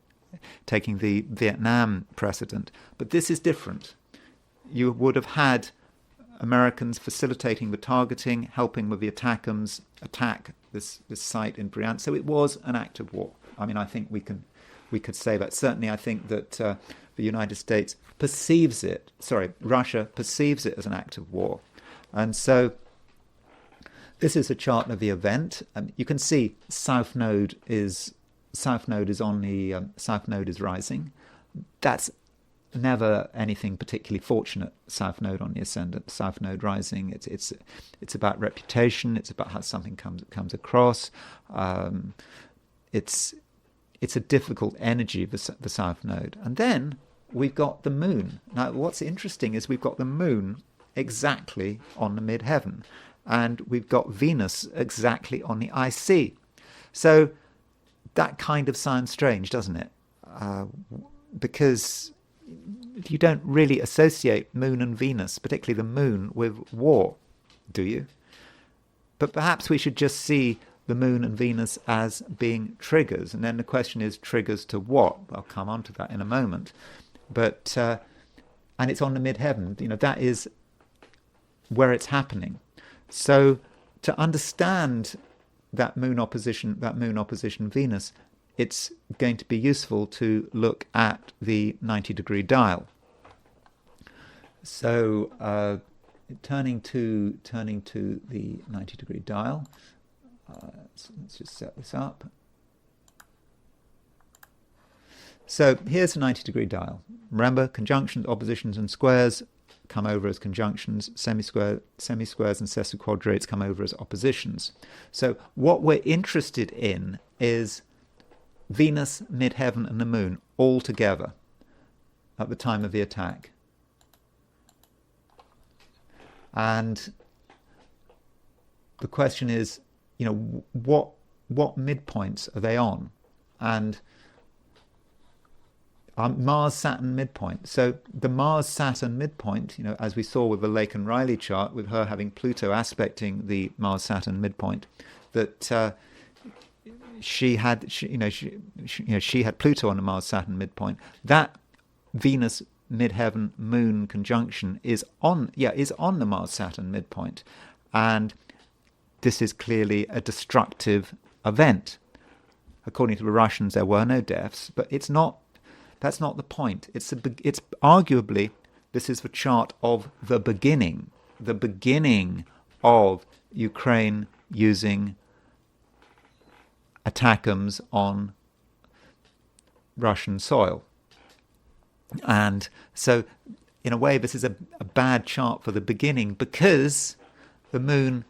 taking the Vietnam precedent. But this is different. You would have had Americans facilitating the targeting, helping with the ATACMS attack this site in Bryansk. So it was an act of war. I mean, I think we could say that. Certainly, I think that the United States Russia perceives it as an act of war. And so this is a chart of the event. You can see South Node is rising. That's never anything particularly fortunate. South Node on the ascendant, South Node rising. It's about reputation. It's about how something comes across. It's a difficult energy, the South Node. And then we've got the Moon. Now, what's interesting is we've got the Moon exactly on the midheaven, and we've got Venus exactly on the IC. So that kind of sounds strange, doesn't it? Because you don't really associate Moon and Venus, particularly the Moon, with war, do you? But perhaps we should just see the Moon and Venus as being triggers. And then the question is, triggers to what? I'll come on to that in a moment. But and it's on the midheaven. That is where it's happening. So to understand that Moon opposition Venus, it's going to be useful to look at the 90-degree dial. So turning to the 90-degree dial, let's just set this up. So here's the 90-degree dial. Remember, conjunctions, oppositions, and squares come over as conjunctions. Semisquares and sesquiquadrates come over as oppositions. So what we're interested in is Venus, midheaven, and the Moon all together at the time of the attack. And the question is, what midpoints are they on? And Mars-Saturn midpoint. So the Mars-Saturn midpoint, as we saw with the Laken Riley chart, with her having Pluto aspecting the Mars-Saturn midpoint, that she had Pluto on the Mars-Saturn midpoint. That Venus midheaven Moon conjunction is on the Mars-Saturn midpoint, and this is clearly a destructive event. According to the Russians, there were no deaths, but it's not. That's not the point. It's arguably, this is the chart of the beginning of Ukraine using ATACMS on Russian soil. And so, in a way, this is a bad chart for the beginning, because the Moon,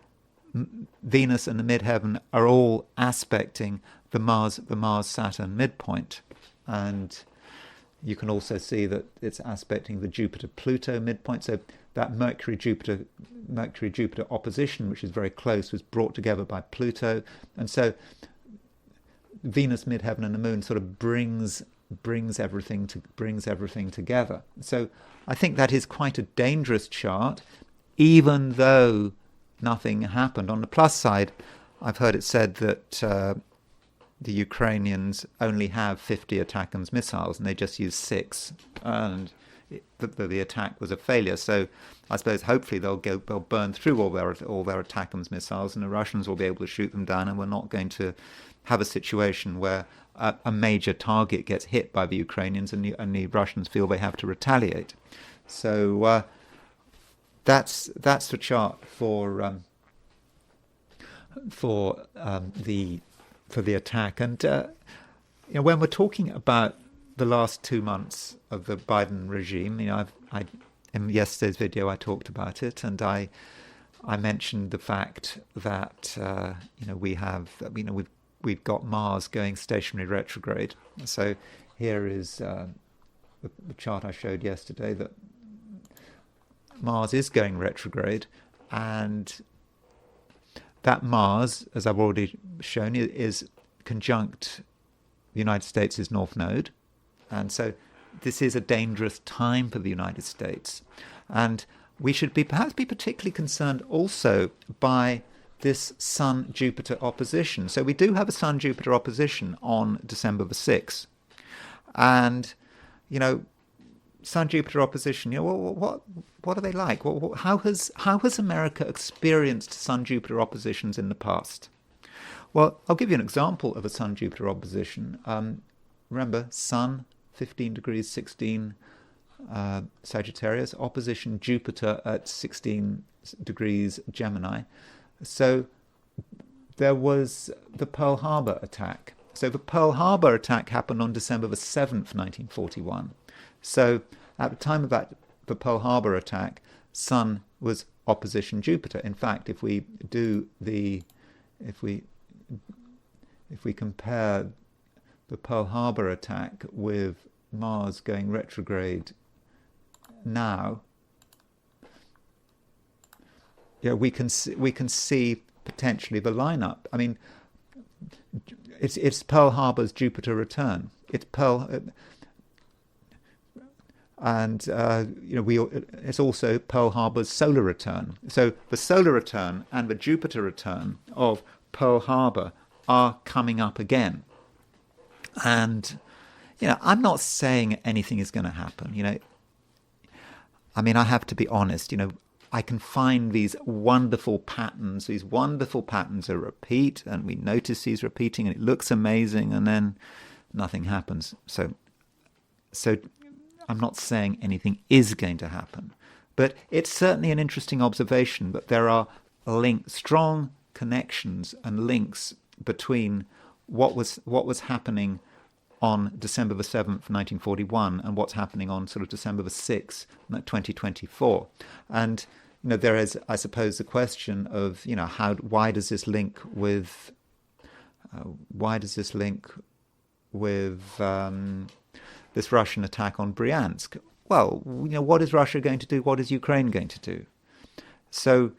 Venus, and the midheaven are all aspecting the Mars-Saturn midpoint. And you can also see that it's aspecting the Jupiter-Pluto midpoint. So that Mercury-Jupiter opposition, which is very close, was brought together by Pluto. And so Venus, midheaven, and the Moon sort of brings everything together. So I think that is quite a dangerous chart, even though nothing happened. On the plus side, I've heard it said that the Ukrainians only have 50 ATACMS missiles, and they just used 6, and the attack was a failure. So I suppose hopefully they'll burn through all their ATACMS missiles, and the Russians will be able to shoot them down, and we're not going to have a situation where a major target gets hit by the Ukrainians, and the Russians feel they have to retaliate. So that's the chart for the attack. And when we're talking about the last 2 months of the Biden regime, in yesterday's video I talked about it, and I mentioned the fact that we've got Mars going stationary retrograde. So here is the chart I showed yesterday, that Mars is going retrograde, and that Mars, as I've already shown you, is conjunct the United States' North Node. And so this is a dangerous time for the United States. And we should perhaps be particularly concerned also by this Sun-Jupiter opposition. So we do have a Sun-Jupiter opposition on December the 6th. And, Sun-Jupiter opposition, what are they like? How has America experienced Sun-Jupiter oppositions in the past? Well, I'll give you an example of a Sun-Jupiter opposition. Remember, Sun, 15 degrees 16 Sagittarius, opposition Jupiter at 16 degrees Gemini. So there was the Pearl Harbor attack. So the Pearl Harbor attack happened on December the 7th, 1941. So at the time of the Pearl Harbor attack, Sun was opposition Jupiter. In fact, if we compare the Pearl Harbor attack with Mars going retrograde now, we can see potentially the lineup. I mean, it's Pearl Harbor's Jupiter return. It's it's also Pearl Harbor's solar return. So the solar return and the Jupiter return of Pearl Harbor are coming up again. And, I'm not saying anything is going to happen. I have to be honest, I can find these wonderful patterns. These wonderful patterns are repeat, and we notice these repeating, and it looks amazing, and then nothing happens. So I'm not saying anything is going to happen, but it's certainly an interesting observation that there are strong connections and links between what was happening on December the 7th, 1941, and what's happening on sort of December the 6th, 2024. And there is, I suppose, the question of why does this link with this Russian attack on Bryansk? Well, what is Russia going to do? What is Ukraine going to do? So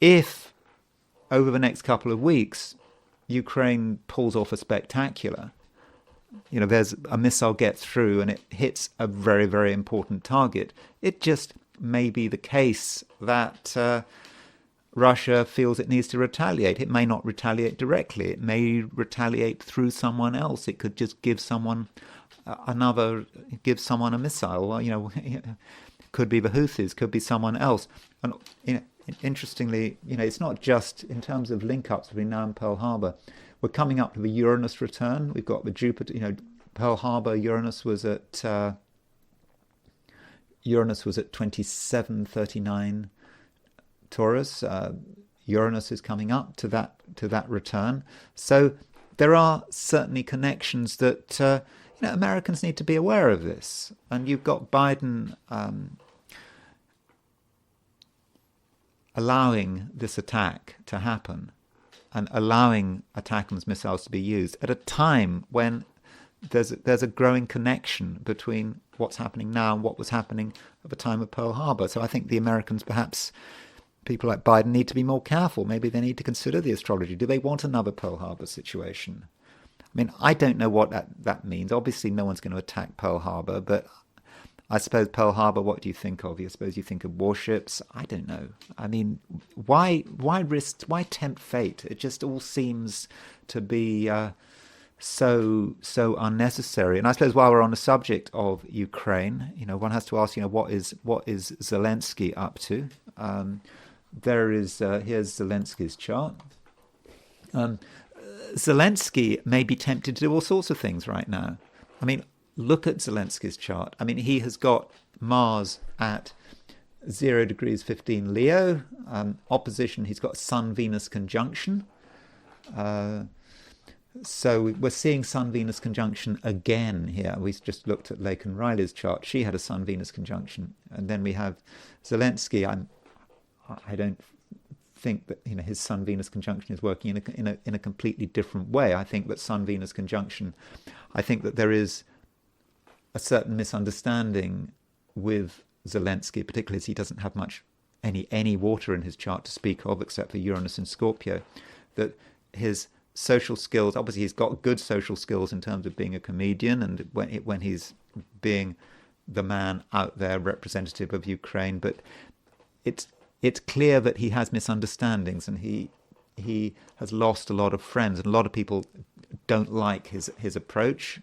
if over the next couple of weeks Ukraine pulls off a spectacular, there's a missile gets through and it hits a very, very important target, it just may be the case that Russia feels it needs to retaliate. It may not retaliate directly. It may retaliate through someone else. It could just give someone a missile. Could be the Houthis, could be someone else. And interestingly, it's not just in terms of link-ups between now and Pearl Harbor. We're coming up to the Uranus return. We've got the Jupiter. Pearl Harbor, Uranus was at 2739 Taurus. Uranus is coming up to that return. So there are certainly connections that Americans need to be aware of this. And you've got Biden allowing this attack to happen and allowing ATACMS missiles to be used at a time when there's a growing connection between what's happening now and what was happening at the time of Pearl Harbor. So I think the Americans, perhaps people like Biden, need to be more careful. Maybe they need to consider the astrology. Do they want another Pearl Harbor situation? I don't know what that means. Obviously, no one's going to attack Pearl Harbor, but I suppose Pearl Harbor, what do you think of? I suppose you think of warships? I don't know. Why risk? Why tempt fate? It just all seems to be so unnecessary. And I suppose while we're on the subject of Ukraine, one has to ask, what is Zelensky up to? Here's Zelensky's chart. Zelensky may be tempted to do all sorts of things right now. I mean, look at Zelensky's chart. I mean, he has got Mars at 0 degrees 15 Leo. Opposition, he's got Sun-Venus conjunction. So we're seeing Sun-Venus conjunction again here. We just looked at Laken Riley's chart. She had a Sun-Venus conjunction. And then we have Zelensky. I don't think that his Sun-Venus conjunction is working in a completely different way. I think that Sun-Venus conjunction, I think that there is a certain misunderstanding with Zelensky, particularly as he doesn't have much any water in his chart to speak of, except for Uranus and Scorpio, that his social skills, obviously he's got good social skills in terms of being a comedian and when he's being the man out there representative of Ukraine, but it's clear that he has misunderstandings and he has lost a lot of friends, and a lot of people don't like his approach.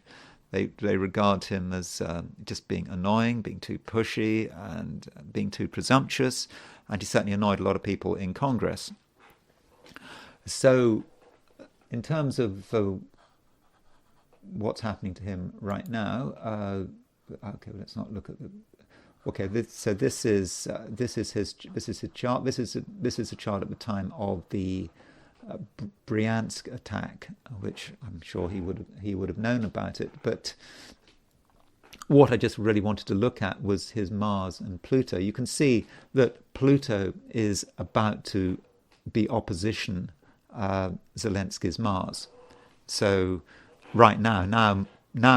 They regard him as just being annoying, being too pushy, and being too presumptuous, and he certainly annoyed a lot of people in Congress. So, in terms of what's happening to him right now, okay, let's not look at the. Okay, this is his chart. This is a chart at the time of the Bryansk attack, which I'm sure he would have known about it. But what I just really wanted to look at was his Mars and Pluto. You can see that Pluto is about to be opposition Zelensky's Mars. So right now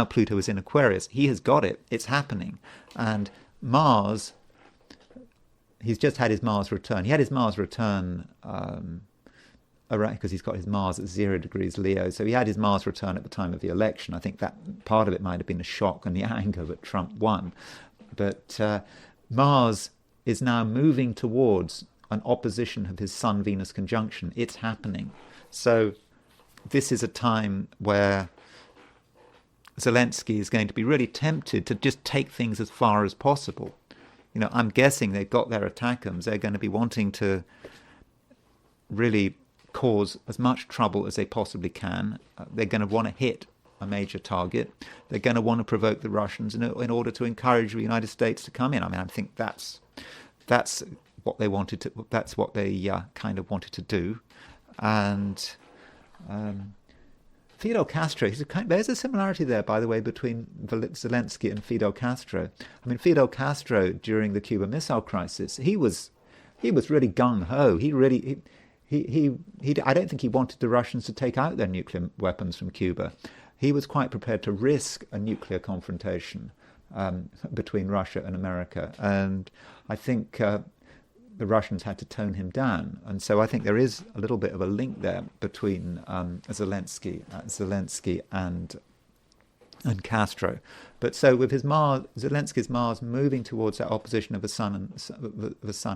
Pluto is in Aquarius. He has got it. It's happening. And Mars, he's just had his Mars return. He had his Mars return because he's got his Mars at 0 degrees Leo. So he had his Mars return at the time of the election. I think that part of it might have been the shock and the anger that Trump won. But Mars is now moving towards an opposition of his Sun-Venus conjunction. It's happening. So this is a time where Zelensky is going to be really tempted to just take things as far as possible. I'm guessing they've got their ATACMS. They're going to be wanting to really cause as much trouble as they possibly can. They're going to want to hit a major target. They're going to want to provoke the Russians in order to encourage the United States to come in. I mean, I think that's what they wanted to. That's what they kind of wanted to do. And Fidel Castro, there's a similarity there, by the way, between Zelensky and Fidel Castro. I mean, Fidel Castro, during the Cuban Missile Crisis, he was really gung-ho. I don't think he wanted the Russians to take out their nuclear weapons from Cuba. He was quite prepared to risk a nuclear confrontation between Russia and America. And I think the Russians had to tone him down. And so I think there is a little bit of a link there between Zelensky and Castro. But so with his Zelensky's Mars moving towards that opposition of the Sun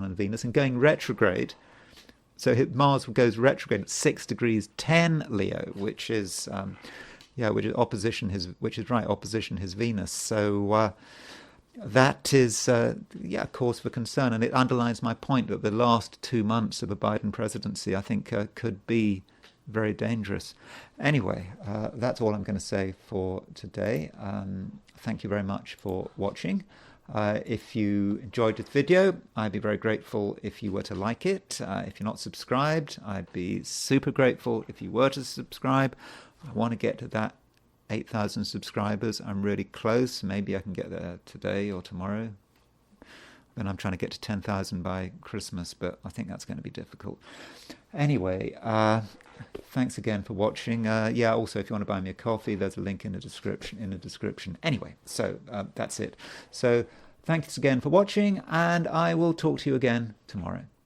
and Venus and going retrograde. So Mars goes retrograde at 6 degrees 10 Leo, which is opposition his Venus. So that is cause for concern, and it underlines my point that the last 2 months of the Biden presidency, I think, could be very dangerous. Anyway, that's all I'm going to say for today. Thank you very much for watching. If you enjoyed this video, I'd be very grateful if you were to like it. If you're not subscribed, I'd be super grateful if you were to subscribe. I want to get to that 8,000 subscribers. I'm really close. Maybe I can get there today or tomorrow. Then I'm trying to get to 10,000 by Christmas, but I think that's going to be difficult. Anyway, thanks again for watching. Also, if you want to buy me a coffee, there's a link in the description. Anyway, so that's it. So thanks again for watching, and I will talk to you again tomorrow.